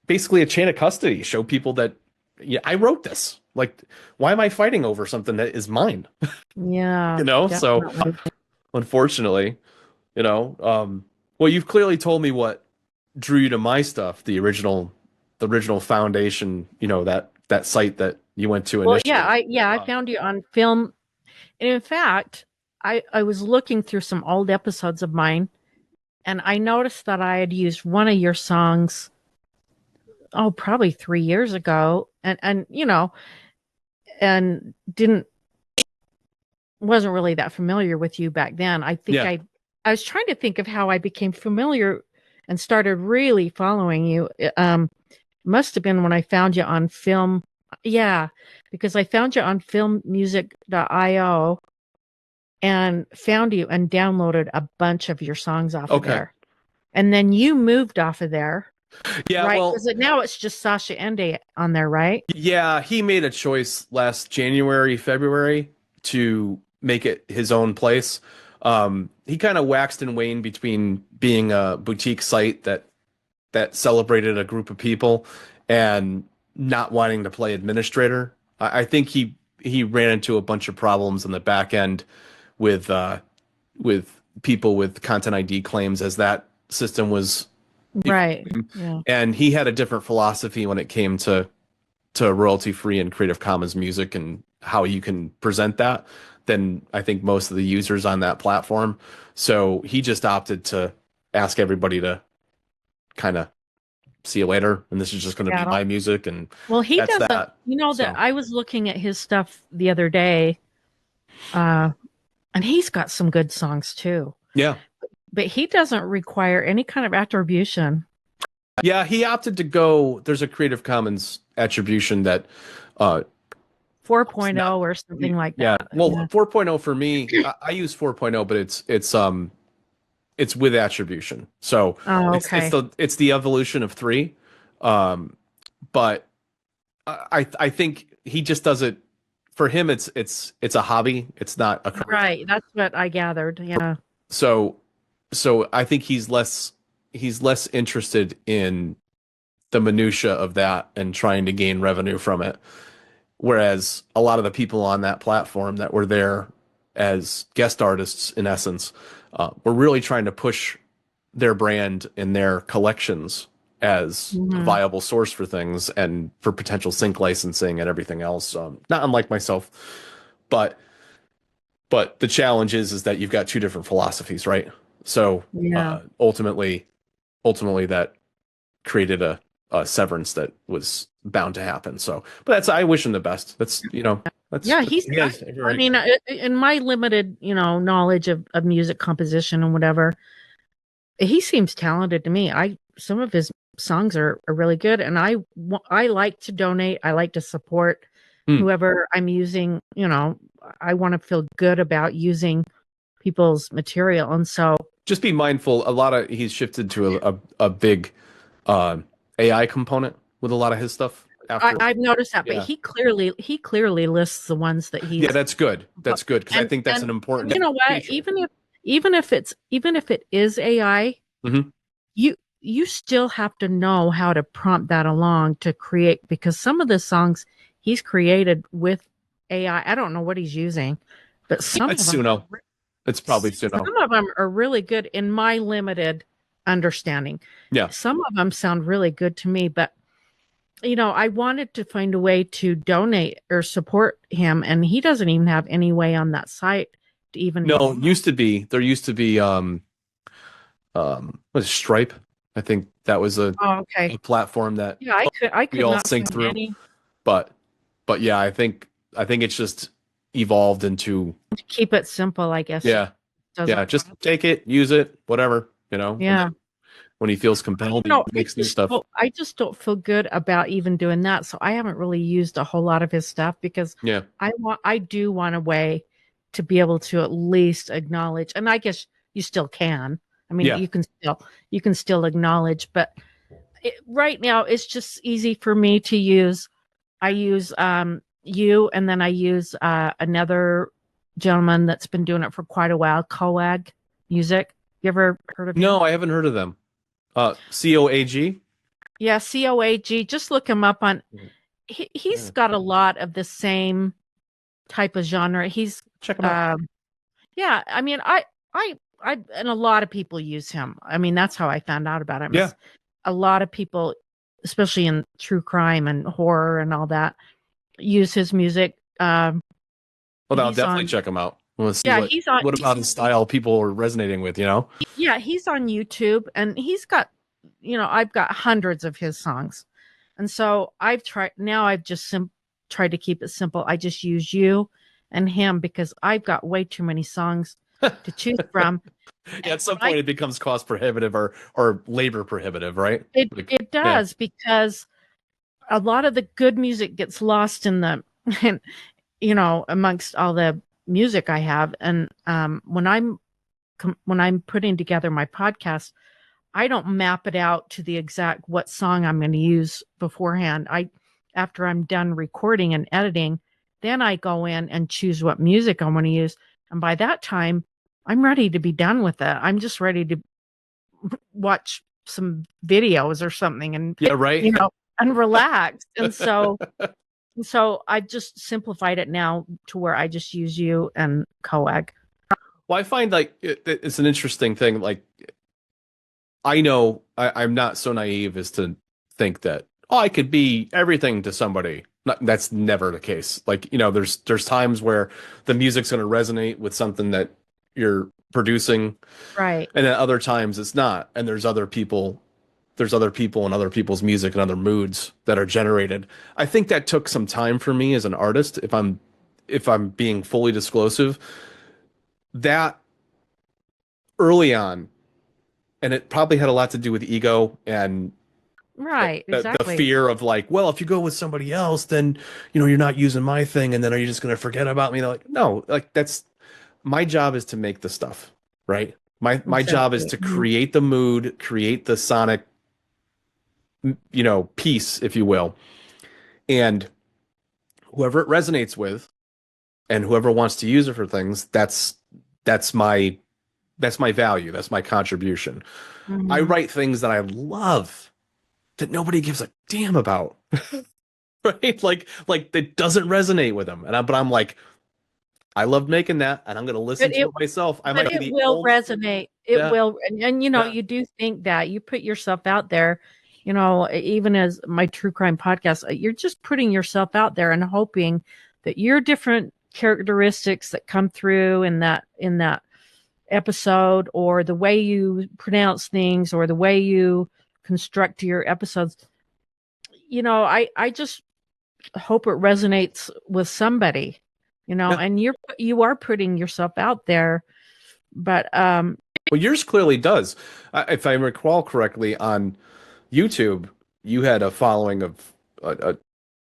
basically a chain of custody, show people that yeah, I wrote this. Like, why am I fighting over something that is mine? Yeah. So Definitely. unfortunately, well, you've clearly told me what drew you to my stuff, the original foundation, that site that you went to Well, initially. I Uh, found you on film. And in fact, I was looking through some old episodes of mine and I noticed that I had used one of your songs, oh, probably 3 years ago. And didn't wasn't really that familiar with you back then. I think yeah. I was trying to think of how I became familiar and started really following you. Must have been when I found you on film. Yeah, because I found you on filmmusic.io and found you and downloaded a bunch of your songs off of Okay. there. And then you moved off of there, Yeah. right? Well, Because now it's just Sasha Ende on there, right? yeah, he made a choice last January, February to make it his own place. He kind of waxed and waned between being a boutique site that celebrated a group of people and not wanting to play administrator. I think he ran into a bunch of problems in the back end with people with content ID claims as that system was Right. Yeah. and he had a different philosophy when it came to royalty free and Creative Commons music and how you can present that than I think most of the users on that platform. So he just opted to ask everybody to kind of see you later, and this is just going to be my music, and well, he that's doesn't. that. That I was looking at his stuff the other day, and he's got some good songs too. Yeah, but he doesn't require any kind of attribution. Yeah, he opted to go. There's a Creative Commons attribution that 4.0 or something like that. Yeah. Well, 4.0 for me, I use 4.0, but it's with attribution. So it's the evolution of 3. But I think he just does it for him. It's a hobby. It's not a career. Right. That's what I gathered. Yeah. So I think he's less interested in the minutia of that and trying to gain revenue from it. Whereas a lot of the people on that platform that were there as guest artists, in essence, were really trying to push their brand and their collections as a viable source for things and for potential sync licensing and everything else. Not unlike myself, but the challenge is that you've got 2 different philosophies, right? So ultimately that created a severance that was bound to happen. So, but I wish him the best. That's, I mean, in my limited, knowledge of music composition and whatever, he seems talented to me. Some of his songs are really good, and I like to donate. I like to support whoever I'm using. I want to feel good about using people's material, and so just be mindful. He's shifted to a big AI component with a lot of his stuff. I've noticed that, but he clearly lists the ones that he's. Yeah, that's good. That's good because I think that's an important. You know what? Feature. Even if it is AI, you still have to know how to prompt that along to create, because some of the songs he's created with AI, I don't know what he's using, but some it's Suno. It's probably Suno. Some of them are really good in my limited understanding. Yeah. Some of them sound really good to me, but I wanted to find a way to donate or support him, and he doesn't even have any way on that site to even. No, there used to be what is Stripe? I think that was a platform that I could we all not sync through. Any. But yeah, I think it's just evolved into keep it simple, I guess. Yeah. Just take it, use it, whatever, Yeah. When he feels compelled, he makes new stuff. I just don't feel good about even doing that. So I haven't really used a whole lot of his stuff because I do want a way to be able to at least acknowledge, and I guess you still can. I mean, you can still acknowledge, but right now it's just easy for me to use. I use you, and then I use another gentleman that's been doing it for quite a while, Coag Music. You ever heard of him? No, I haven't heard of them. COAG? Yeah, COAG. Just look him up on. He's got a lot of the same type of genre. He's check him out. Yeah, I mean, I and a lot of people use him. I mean, that's how I found out about him. Yeah, a lot of people, especially in true crime and horror and all that, use his music. Well, I'll definitely check him out. Let's see what about his style people are resonating with, Yeah, he's on YouTube, and he's got, I've got hundreds of his songs. And so I've just tried to keep it simple. I just use you and him because I've got way too many songs to choose from. At some point it becomes cost prohibitive or labor prohibitive, right? It does, because a lot of the good music gets lost in the, amongst all the music I have. And when I'm putting together my podcast, I don't map it out to the exact what song I'm going to use beforehand. After I'm done recording and editing, then I go in and choose what music I want to use. And by that time, I'm ready to be done with it. I'm just ready to watch some videos or something and and relax. And so So I just simplified it now to where I just use you and Coag. Well, I find like it's an interesting thing. Like I know I'm not so naive as to think that, oh, I could be everything to somebody. That's never the case. Like, there's times where the music's going to resonate with something that you're producing, Right. and then other times it's not. And there's other people and other people's music and other moods that are generated. I think that took some time for me as an artist, if I'm being fully disclosive, that early on, and it probably had a lot to do with ego and Right. the Exactly. fear of like, well, if you go with somebody else, then you're not using my thing, and then are you just going to forget about me? They're like, no, like that's my job is to make the stuff, right? My job is Exactly. to create the mood, create the sonic, piece, if you will, and whoever it resonates with, and whoever wants to use it for things, that's my that's my value, that's my contribution. I Mhm. write things that I love that nobody gives a damn about. Right? Like that doesn't resonate with them. But I'm like, I love making that, and I'm going to listen But to it it myself. I but might be it the will only. resonate. It Yeah, will, and yeah, you do think that you put yourself out there, even as my true crime podcast, you're just putting yourself out there and hoping that your different characteristics that come through in that episode, or the way you pronounce things, or the way you construct your episodes, I just hope it resonates with somebody, yeah. and you are putting yourself out there. But Well, yours clearly does. If I recall correctly, on YouTube, you had a following of a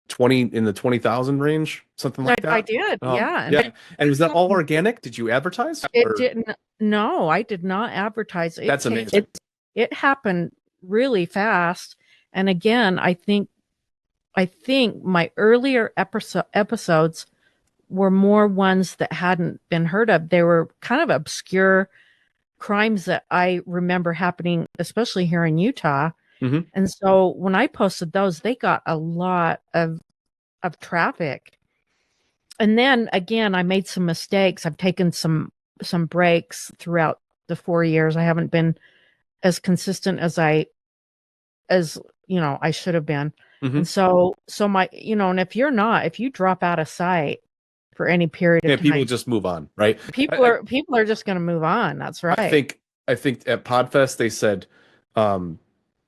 20 in the 20,000 range, something like I that. did, yeah, and Yeah. And was that all organic? Did you advertise it or didn't. No, I did not advertise. that's amazing. It happened really fast. And again, I think my earlier episodes were more ones that hadn't been heard of. They were kind of obscure crimes that I remember happening, especially here in Utah. Hmm. And so when I posted those, they got a lot of traffic. And then again, I made some mistakes. I've taken some breaks throughout the 4 years. I haven't been as consistent as I should have been. Hmm. And so my and if you drop out of sight for any period of Yeah, people time, just move on, right? people I, are people are just going to move on. That's I right. think I think at Podfest they said um,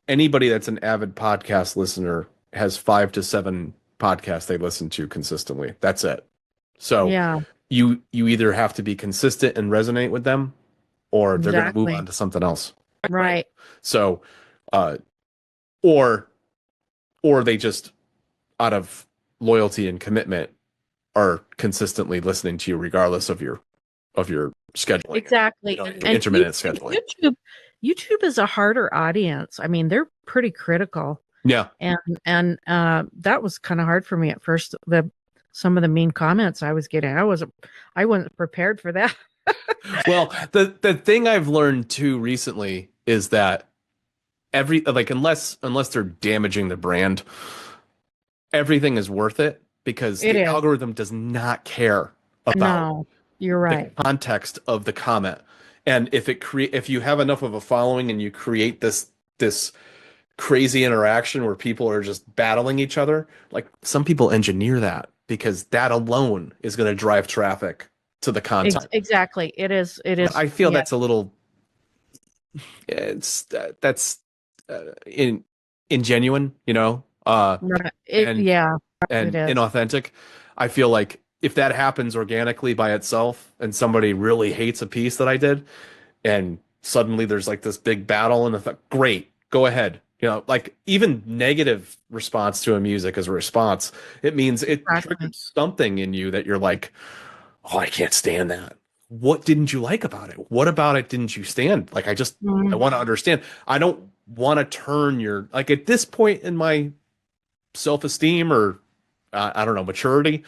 anybody that's an avid podcast listener has 5 to 7 podcasts they listen to consistently. That's it. So Yeah, you either have to be consistent and resonate with them, or they're going to move exactly. on to something else. Right. Right. So, uh, or or they just out of loyalty and commitment are consistently listening to you regardless of your scheduling, Exactly. And intermittent scheduling. YouTube is a harder audience. I mean, they're pretty critical. Yeah. And that was kind of hard for me at first. Some of the mean comments I was getting, I wasn't prepared for that. Well, the thing I've learned too recently is that unless they're damaging the brand, everything is worth it because It the is. algorithm does not care about No, you're the right. context of the comment. And if you have enough of a following and you create this crazy interaction where people are just battling each other, like some people engineer that because that alone is going to drive traffic to the content. Exactly. It is. It is. I feel Yeah. that's a little it's that's in ingenuine, Right. and Yeah. It and is. inauthentic. I feel like if that happens organically by itself and somebody really hates a piece that I did and suddenly there's like this big battle and great, go ahead. Like even negative response to a music as a response, it means it Exactly. triggered something in you that you're like, oh, I can't stand that. What didn't you like about it? What about it didn't you stand? Like, I Mm. want to understand. I don't want to turn like at this point in my self-esteem or I don't know, maturity.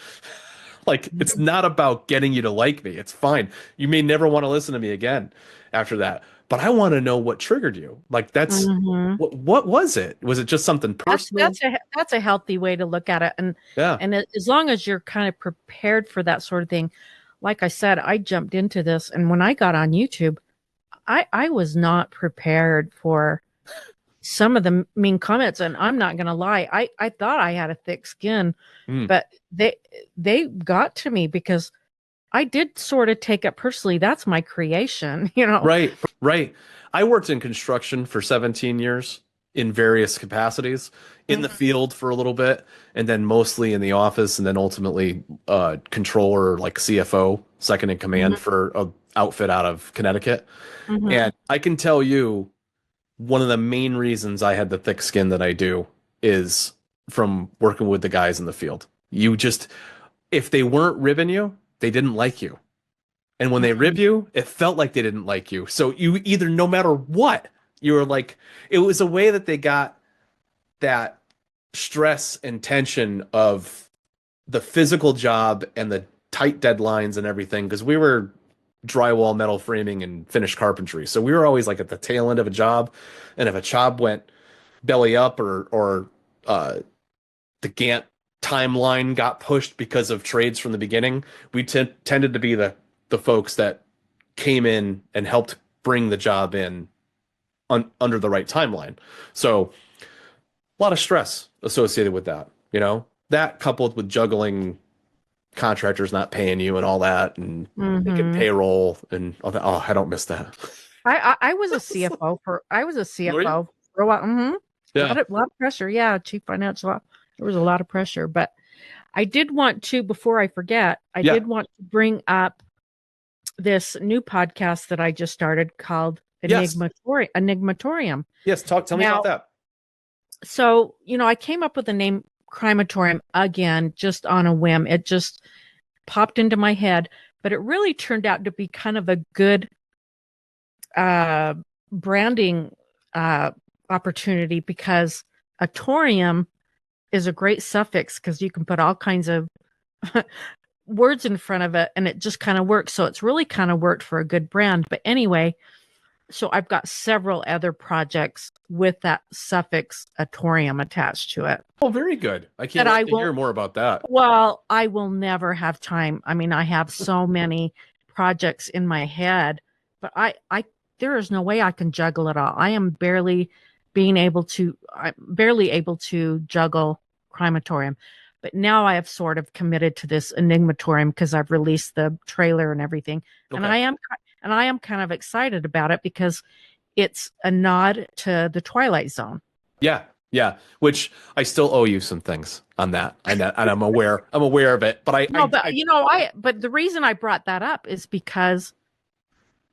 Like, it's not about getting you to like me. It's fine. You may never want to listen to me again after that, but I want to know what triggered you. Like, that's Mm-hmm. what was it? Was it just something personal? That's a healthy way to look at it, Yeah. and as long as you're kind of prepared for that sort of thing. Like I said, I jumped into this, and when I got on YouTube, I was not prepared for some of the mean comments, and I'm not going to lie, I thought I had a thick skin, Mm. but they got to me because I did sort of take it personally. That's my creation, you know. Right, right. I worked in construction for 17 years in various capacities, in the Mhm. field for a little bit, and then mostly in the office, and then ultimately controller, like CFO, second in command Mhm. for a outfit out of Connecticut. Mhm. And I can tell you one of the main reasons I had the thick skin that I do is from working with the guys in the field. You just, if they weren't ribbing you, they didn't like you. And when they rib Mhm. you, it felt like they didn't like you. So you either, no matter what, you were like, it was a way that they got that stress and tension of the physical job and the tight deadlines and everything. Because we were drywall, metal framing, and finished carpentry. So we were always like at the tail end of a job. And if a job went belly up or the Gantt timeline got pushed because of trades from the beginning, we tended to be the folks that came in and helped bring the job in under the right timeline. So a lot of stress associated with that, you know, that coupled with juggling contractors not paying you and all that, and making Mhm. payroll and all that. Oh, I don't miss that. I was a CFO for I was a Were you? CFO for a while. Mhm. Yeah. A lot of pressure. Yeah, chief financial. There was a lot of pressure, but I did want to, before I forget, I Yeah. did want to bring up this new podcast that I just started called Yes. Enigmatorium. Yes. Tell me about Now, that. so, I came up with the name Crimatorium again just on a whim. It just popped into my head, but it really turned out to be kind of a good uh, branding opportunity because a torium is a great suffix because you can put all kinds of words in front of it and it just kind of works. So it's really kind of worked for a good brand. But anyway, so I've got several other projects with that suffix atorium attached to it. Oh, very good. I can't That I wait to hear will, more about that. well, I will never have time. I mean, I have so many projects in my head, but there is no way I can juggle it all. I am I'm barely able to juggle Crimatorium. But now I have sort of committed to this Enigmatorium because I've released the trailer and everything. And Okay. I am kind of excited about it because it's a nod to the Twilight Zone. Yeah. Yeah. Which I still owe you some things on that. And I'm aware of it. But No, but but the reason I brought that up is because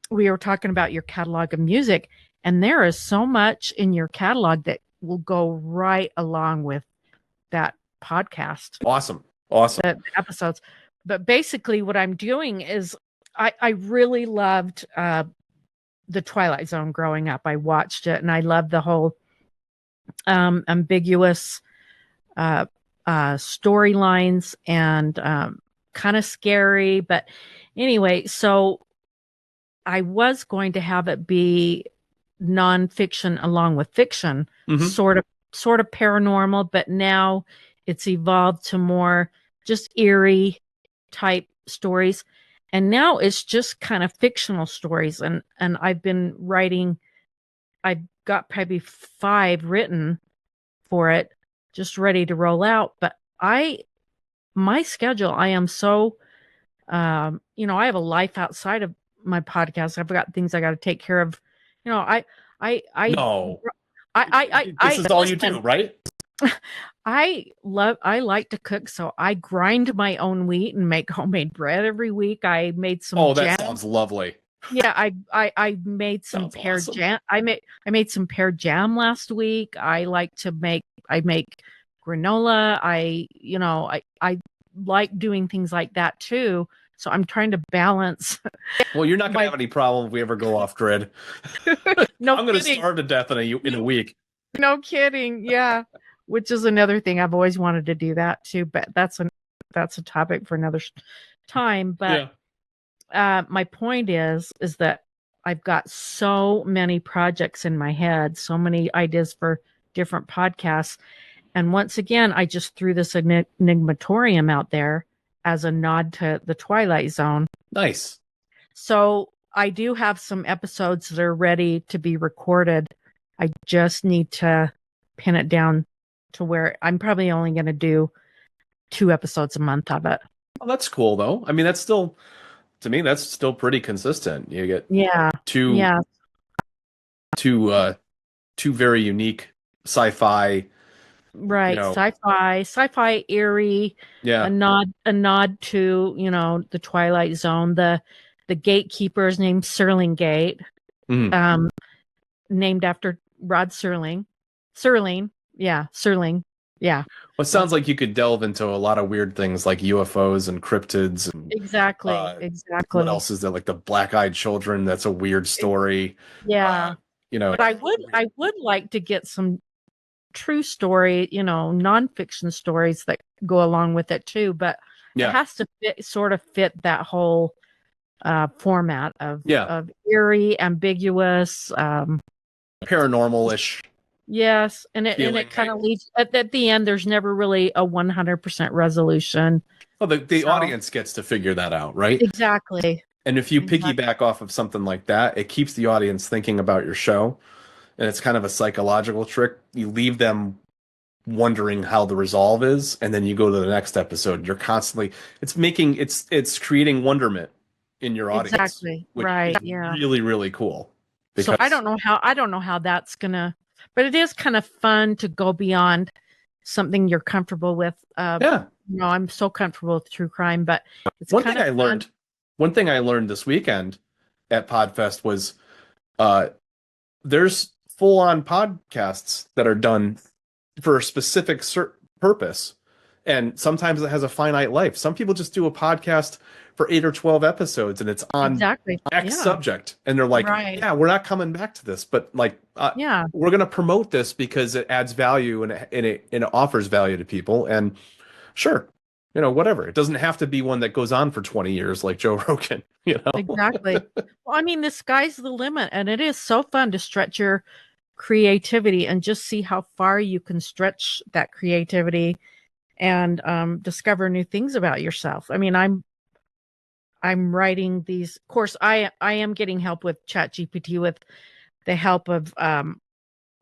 we were talking about your catalog of music, and there is so much in your catalog that will go right along with that podcast, awesome. Awesome. the episodes. But basically, what I'm doing is I really loved the Twilight Zone growing up. I watched it, and I loved the whole ambiguous uh, storylines and kind of scary. But anyway, so I was going to have it be nonfiction along with fiction, Hmm. sort of paranormal, but now it's evolved to more just eerie type stories. And now it's just kind of fictional stories. And I've been writing, I've got probably 5 written for it, just ready to roll out. But my schedule, I am so, I have a life outside of my podcast. I've got things I got to take care of. You know, I, I, No. I This is all you do, listen. right? I like to cook, so I grind my own wheat and make homemade bread every week. I made some Oh, that jam. sounds lovely. Yeah, I made some Sounds pear awesome. jam. I made some pear jam last week. I make granola. I like doing things like that too. So I'm trying to balance Well, you're not gonna my have any problem if we ever go off grid. no I'm gonna kidding. starve to death in a week. No kidding. Yeah. Which is another thing. I've always wanted to do that too, but that's a topic for another time. But my point is that I've got so many projects in my head, so many ideas for different podcasts. And once again, I just threw this Enigmatorium out there as a nod to the Twilight Zone. Nice. So I do have some episodes that are ready to be recorded. I just need to pin it down to where I'm probably only going to do 2 episodes a month of it. Oh, that's cool though. I mean, that's still, to me, that's still pretty consistent. You get two very unique sci-fi. Right. Sci-fi eerie. Yeah. A nod to, the Twilight Zone. The gatekeeper is named Serling Gate. Mm-hmm. Named after Rod Serling. Serling. Yeah. Serling. Yeah. Well, it sounds like you could delve into a lot of weird things like UFOs and cryptids and exactly. What else is there? Like the Black-Eyed Children. That's a weird story. Yeah. But I would like to get some true story, nonfiction stories that go along with it too. But it has to sort of fit that whole format of eerie, ambiguous, paranormal-ish. Yes, and it kind of leads at the end. There's never really a 100% resolution. Well, the audience gets to figure that out, right? Exactly. And if you piggyback off of something like that, it keeps the audience thinking about your show, and it's kind of a psychological trick. You leave them wondering how the resolve is, and then you go to the next episode. You're constantly it's creating wonderment in your audience. Exactly. Which right. is really, really cool. So I don't know how that's gonna, but it is kind of fun to go beyond something you're comfortable with. I'm so comfortable with true crime, but it's one thing I learned this weekend at Podfest was there's full-on podcasts that are done for a specific purpose, and sometimes it has a finite life. Some people just do a podcast for 8 or 12 episodes, and it's on X subject, and they're like, we're not coming back to this, but like, we're going to promote this because it adds value and it offers value to people, and sure, whatever. It doesn't have to be one that goes on for 20 years like Joe Rogan, Exactly. Well, I mean, the sky's the limit, and it is so fun to stretch your creativity and just see how far you can stretch that creativity and discover new things about yourself. I mean, I'm writing these. Of course, I am getting help with ChatGPT with the help of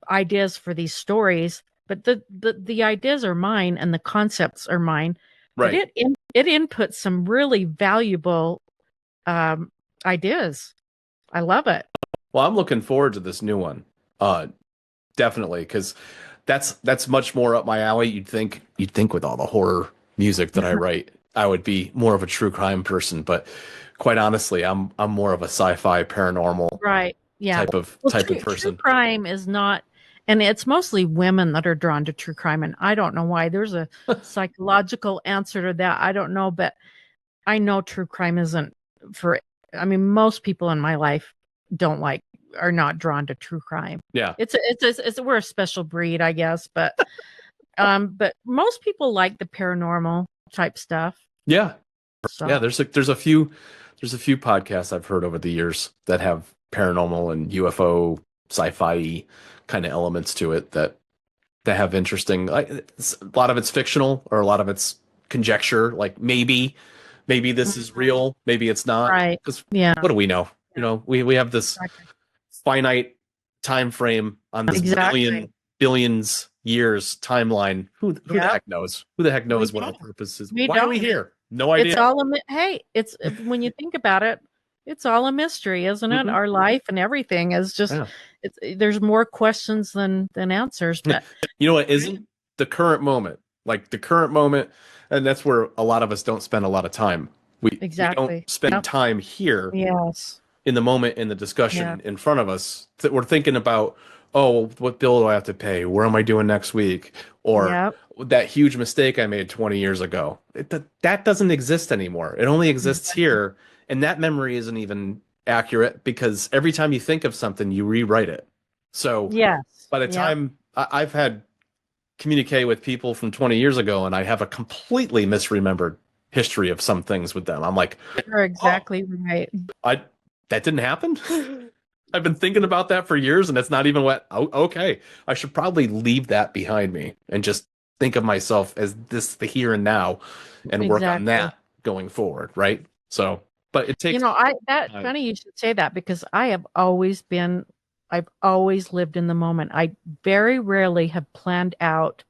ideas for these stories, but the ideas are mine and the concepts are mine. Right. But it inputs some really valuable ideas. I love it. Well, I'm looking forward to this new one. Definitely, because that's much more up my alley. You'd think with all the horror music that I write, I would be more of a true crime person, but quite honestly, I'm more of a sci-fi paranormal type of person. True crime is not, and it's mostly women that are drawn to true crime, and I don't know why. There's a psychological answer to that. I don't know, but I know true crime isn't for. I mean, most people in my life are not drawn to true crime. Yeah, we're a special breed, I guess, but most people like the paranormal type stuff. Yeah. So. Yeah, there's a few podcasts I've heard over the years that have paranormal and UFO sci-fi kind of elements to it that have interesting, like, a lot of it's fictional or a lot of it's conjecture, like maybe this is real, maybe it's not. Right. What do we know? We have this finite time frame on this billions years timeline. Who the heck knows? Who the heck knows what our purpose is? Why are we here? No idea. It's all it's when you think about it, it's all a mystery, isn't it? Our life and everything is just there's more questions than answers. But you know what isn't the current moment? Like the current moment, and that's where a lot of us don't spend a lot of time. We don't spend time here. Yes. In the moment, in the discussion in front of us, that we're thinking about, oh, what bill do I have to pay? Where am I doing next week? Or that huge mistake I made 20 years ago. That doesn't exist anymore. It only exists here. And that memory isn't even accurate because every time you think of something, you rewrite it. So by the time I've had communicate with people from 20 years ago and I have a completely misremembered history of some things with them. I'm like, you're exactly right. That didn't happen. I've been thinking about that for years and it's not even what, okay. I should probably leave that behind me and just think of myself as the here and now and work on that going forward. Right. So, but it takes, funny you should say that because I've always lived in the moment. I very rarely have planned out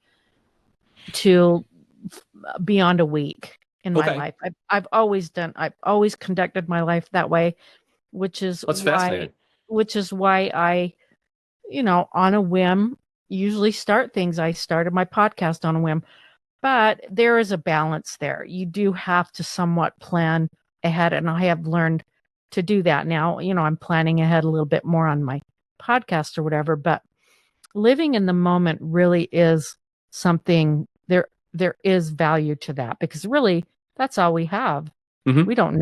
to beyond a week in my life. I've always conducted my life that way, which is why I, on a whim, usually start things. I started my podcast on a whim, but there is a balance there. You do have to somewhat plan ahead, and I have learned to do that now. I'm planning ahead a little bit more on my podcast or whatever, but living in the moment really is something there is value to that because really that's all we have. Mm-hmm. We don't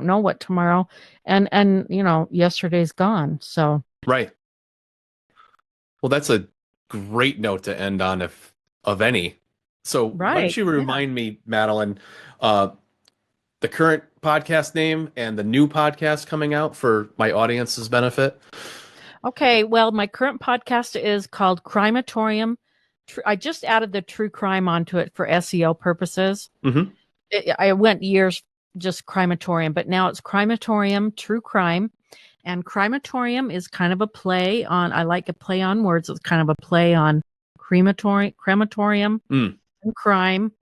know what tomorrow and yesterday's gone. So right. Well, that's a great note to end on if of any. So why don't you remind me, Madeline, the current podcast name and the new podcast coming out for my audience's benefit? Okay, well, my current podcast is called Crimeatorium. I just added the true crime onto it for SEO purposes. Mm-hmm. I went years just Crimeatorium, but now it's Crimeatorium, True Crime. And Crimeatorium is kind of a play on, I like a play on words. It's kind of a play on crematorium and crime.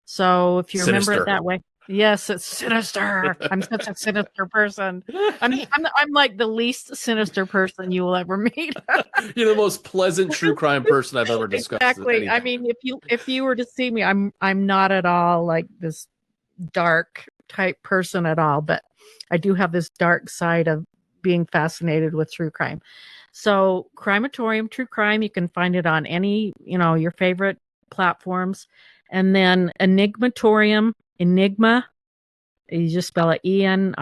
So if you remember it that way. Yes, it's sinister. I'm such a sinister person. I'm like the least sinister person you will ever meet. You're the most pleasant true crime person I've ever discussed. Exactly. I mean, if you were to see me, I'm not at all like this dark type person at all, but I do have this dark side of being fascinated with true crime. So Crimeatorium, True Crime, you can find it on any, your favorite platforms. And then Enigma, you just spell it Enigmatorium.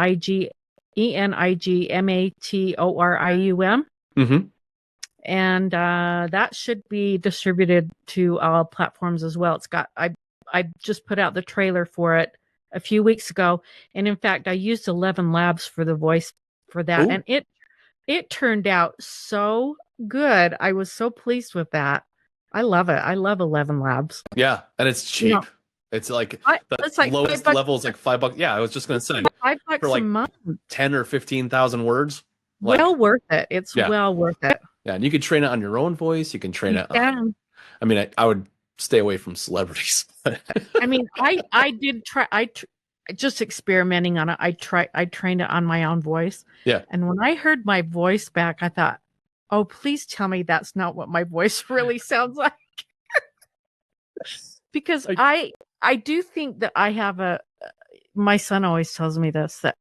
Mm-hmm. And that should be distributed to all platforms as well. I just put out the trailer for it a few weeks ago. And in fact, I used 11 Labs for the voice for that. Ooh. And it turned out so good. I was so pleased with that. I love it. I love 11 Labs. Yeah. And it's cheap. It's like the lowest level is like $5. Yeah, I was just going to say $5 for like a month. 10 or 15,000 words. Well worth it. It's well worth it. Yeah, and you can train it on your own voice. You can train it on, I mean, I would stay away from celebrities. I mean, I did try. Just experimenting on it. I trained it on my own voice. Yeah. And when I heard my voice back, I thought, oh, please tell me that's not what my voice really sounds like. Because I do think that I have my son always tells me this, that,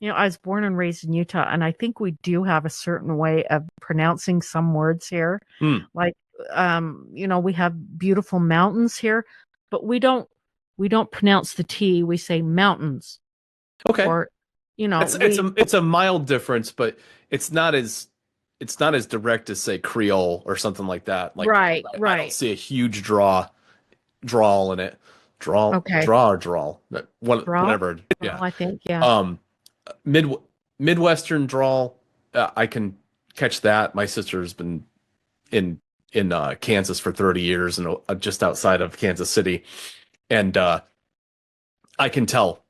I was born and raised in Utah, and I think we do have a certain way of pronouncing some words here. Like, we have beautiful mountains here, but we don't pronounce the T. We say mountains. Okay. Or, it's a mild difference, but it's not as direct as say Creole or something like that. Like, right. I don't see a huge drawl in it. Drawl. Whatever. Yeah. I think. Yeah. Midwestern drawl. I can catch that. My sister's been in Kansas for 30 years and just outside of Kansas City. And I can tell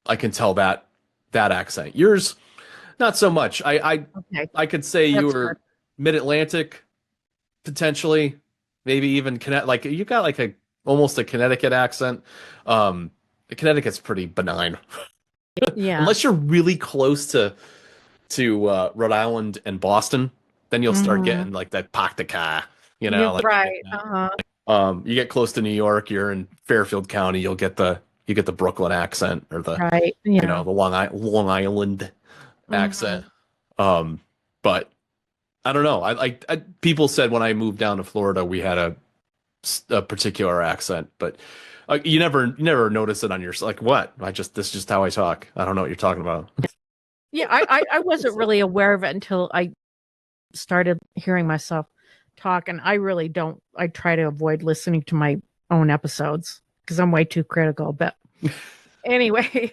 that accent. Yours, not so much. I could say you were Mid-Atlantic, potentially, maybe even like you got like almost a Connecticut accent. Connecticut's pretty benign. Yeah. Unless you're really close to Rhode Island and Boston, then you'll start getting like that paktika, like, right. You get close to New York, you're in Fairfield County, you get the Brooklyn accent or the the Long Island accent. But I don't know. I people said when I moved down to Florida we had a particular accent, but you never notice it on your like what? This is just how I talk. I don't know what you're talking about. Yeah, I wasn't really aware of it until I started hearing myself talk, and I really don't. I try to avoid listening to my own episodes because I'm way too critical. But anyway,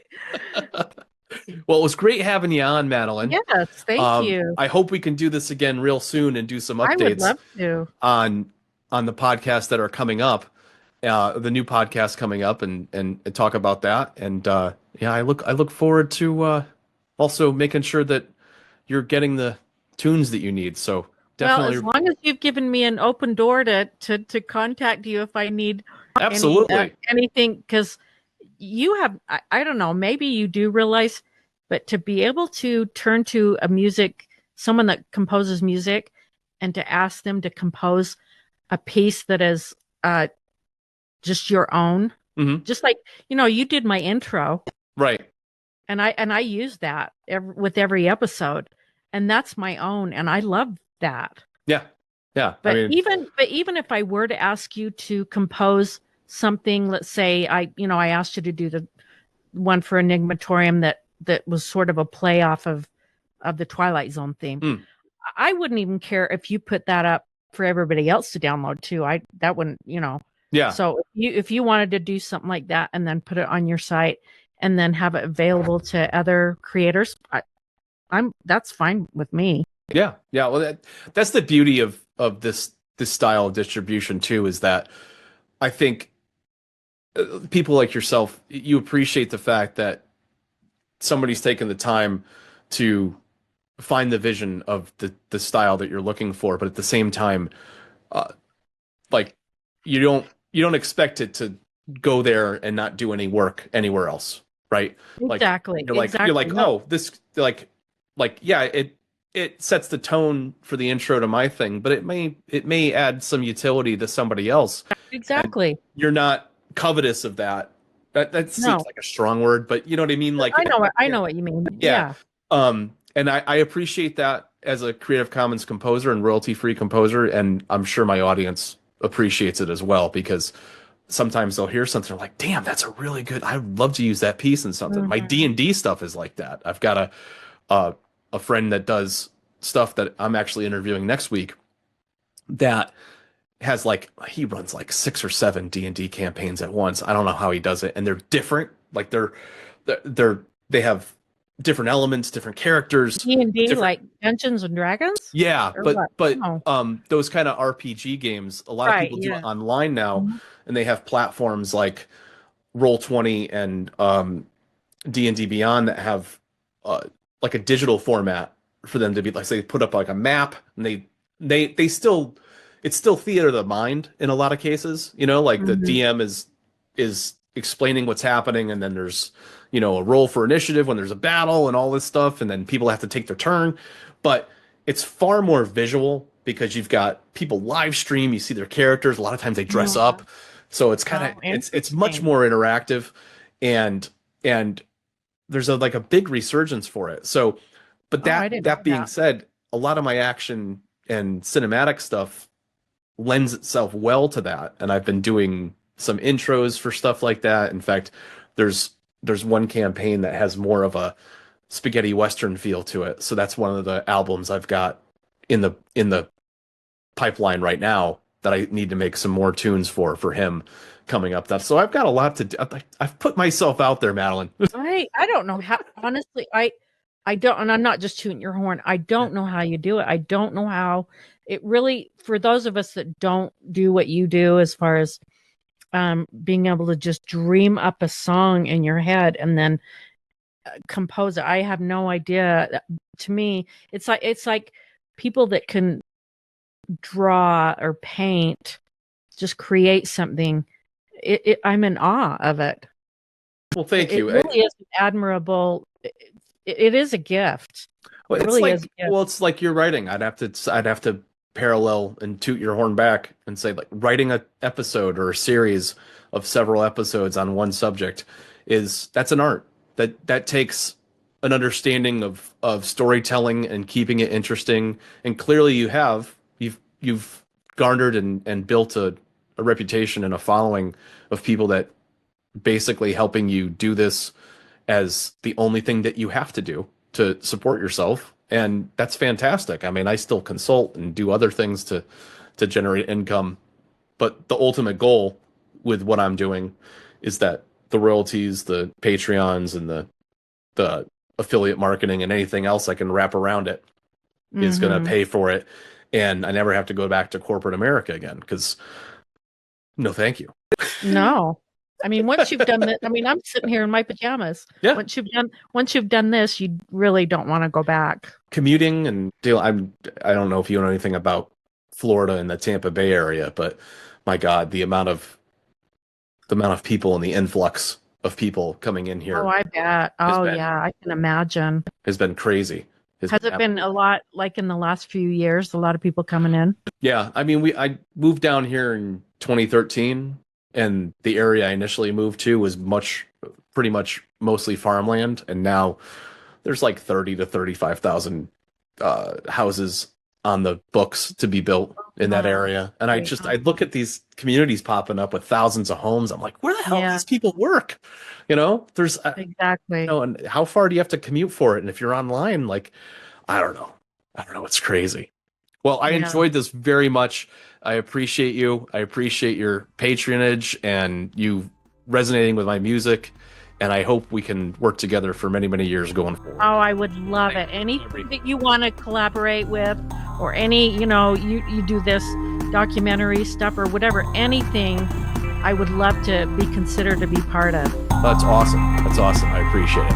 Well, it was great having you on, Madeline. yes, thank you. I hope we can do this again real soon and do some I would updates love to. on the podcasts that are coming up, the new podcast coming up, and talk about that. And yeah, I look forward to also making sure that you're getting the tunes that you need. So Well, definitely, as long as you've given me an open door to contact you if I need absolutely. anything, because you have, I don't know, maybe you do realize, but to be able to turn to someone that composes music, and to ask them to compose a piece that is just your own, Hmm. just like, you did my intro, Right. and I use that with every episode, and that's my own, and I love that. Yeah. Yeah. I But mean, even if I were to ask you to compose something, let's say I asked you to do the one for Enigmatorium that was sort of a play off of the Twilight Zone theme. mm, I wouldn't even care if you put that up for everybody else to download too. That wouldn't. yeah. So if you wanted to do something like that and then put it on your site and then have it available to other creators, that's fine with me. Yeah, yeah. Well, that's the beauty of this style of distribution too, is that I think people like yourself, you appreciate the fact that somebody's taken the time to find the vision of the style that you're looking for, but at the same time, uh, like you don't expect it to go there and not do any work anywhere else, right? Like Exactly. you're like, No. oh, this yeah, it sets the tone for the intro to my thing, but it may add some utility to somebody else. And Exactly. you're not covetous of that. That seems No. like a strong word, but you know what I mean? Like, I know what you mean. yeah. Yeah. And I appreciate that as a Creative Commons composer and royalty-free composer, and I'm sure my audience appreciates it as well, because sometimes they'll hear something like, "Damn, that's a really good. I'd love to use that piece in something." My Mhm. D&D stuff is like that. I've got a a friend that does stuff that I'm actually interviewing next week that has like he runs like 6 or 7 D&D campaigns at once. I don't know how he does it, and they're different. Like they have different elements, different characters, D&D different. like Dungeons and Dragons Yeah, or what? Oh, those kind of RPG games, a lot of right. people do it Yeah. online now, Mhm. and they have platforms like Roll20 and D&D Beyond that have uh, like a digital format for them to be like, say, they put up like a map, and they still it's still theater of the mind in a lot of cases, like the Mhm. DM is explaining what's happening, and then there's a roll for initiative when there's a battle and all this stuff, and then people have to take their turn, but it's far more visual because you've got people live stream, you see their characters, a lot of times they dress Mhm. up, so it's kind of Oh, it's much interesting. more interactive, and and there's like a big resurgence for it. So, but Oh, I didn't know that being that. said, a lot of my action and cinematic stuff lends itself well to that, and I've been doing some intros for stuff like that. In fact, there's one campaign that has more of a spaghetti western feel to it. So that's one of the albums I've got in the pipeline right now that I need to make some more tunes for him coming up. So I've got a lot to do. I've put myself out there, Madeline. I don't know how, honestly. I don't, and I'm not just tooting your horn. I don't know how you do it. I don't know how it really, for those of us that don't do what you do, as far as being able to just dream up a song in your head and then compose it. I have no idea. To me, it's like people that can draw or paint, just create something. I'm in awe of it. Well, thank It you. really is admirable. It is a gift. Well, It really is a gift. it's like you're writing. I'd have to parallel and toot your horn back and say, like, writing a episode or a series of several episodes on one subject that's an art. That takes an understanding of storytelling and keeping it interesting. And clearly you've garnered and built a reputation and a following of people that basically helping you do this as the only thing that you have to do to support yourself. And that's fantastic. I mean, I still consult and do other things to generate income. But the ultimate goal with what I'm doing is that the royalties, the Patreons, and the affiliate marketing and anything else I can wrap around it is going to pay for it. And I never have to go back to corporate America again, because no, thank you. No. I mean, once you've done that, I mean, I'm sitting here in my pajamas. Yeah. Once you've done this, you really don't want to go back. Commuting and I don't know if you know anything about Florida and the Tampa Bay area, but my God, the amount of people and the influx of people coming in here. Oh, I bet. Oh, yeah, I can imagine. Has been crazy. Has it been a lot, like in the last few years, a lot of people coming in? Yeah, I mean, I moved down here in 2013, and the area I initially moved to was pretty much mostly farmland, and now there's like 30 to 35,000 houses on the books to be built in that area. And I look at these communities popping up with thousands of homes. I'm like, where the hell do these people work? There's exactly. And how far do you have to commute for it? And if you're online, like, I don't know. It's crazy. Well, I enjoyed this very much. I appreciate you. I appreciate your patronage and you resonating with my music. And I hope we can work together for many, many years going forward. Oh, I would love it. Anything that you want to collaborate with, or any, you do this documentary stuff or whatever, anything, I would love to be considered to be part of. That's awesome. I appreciate it.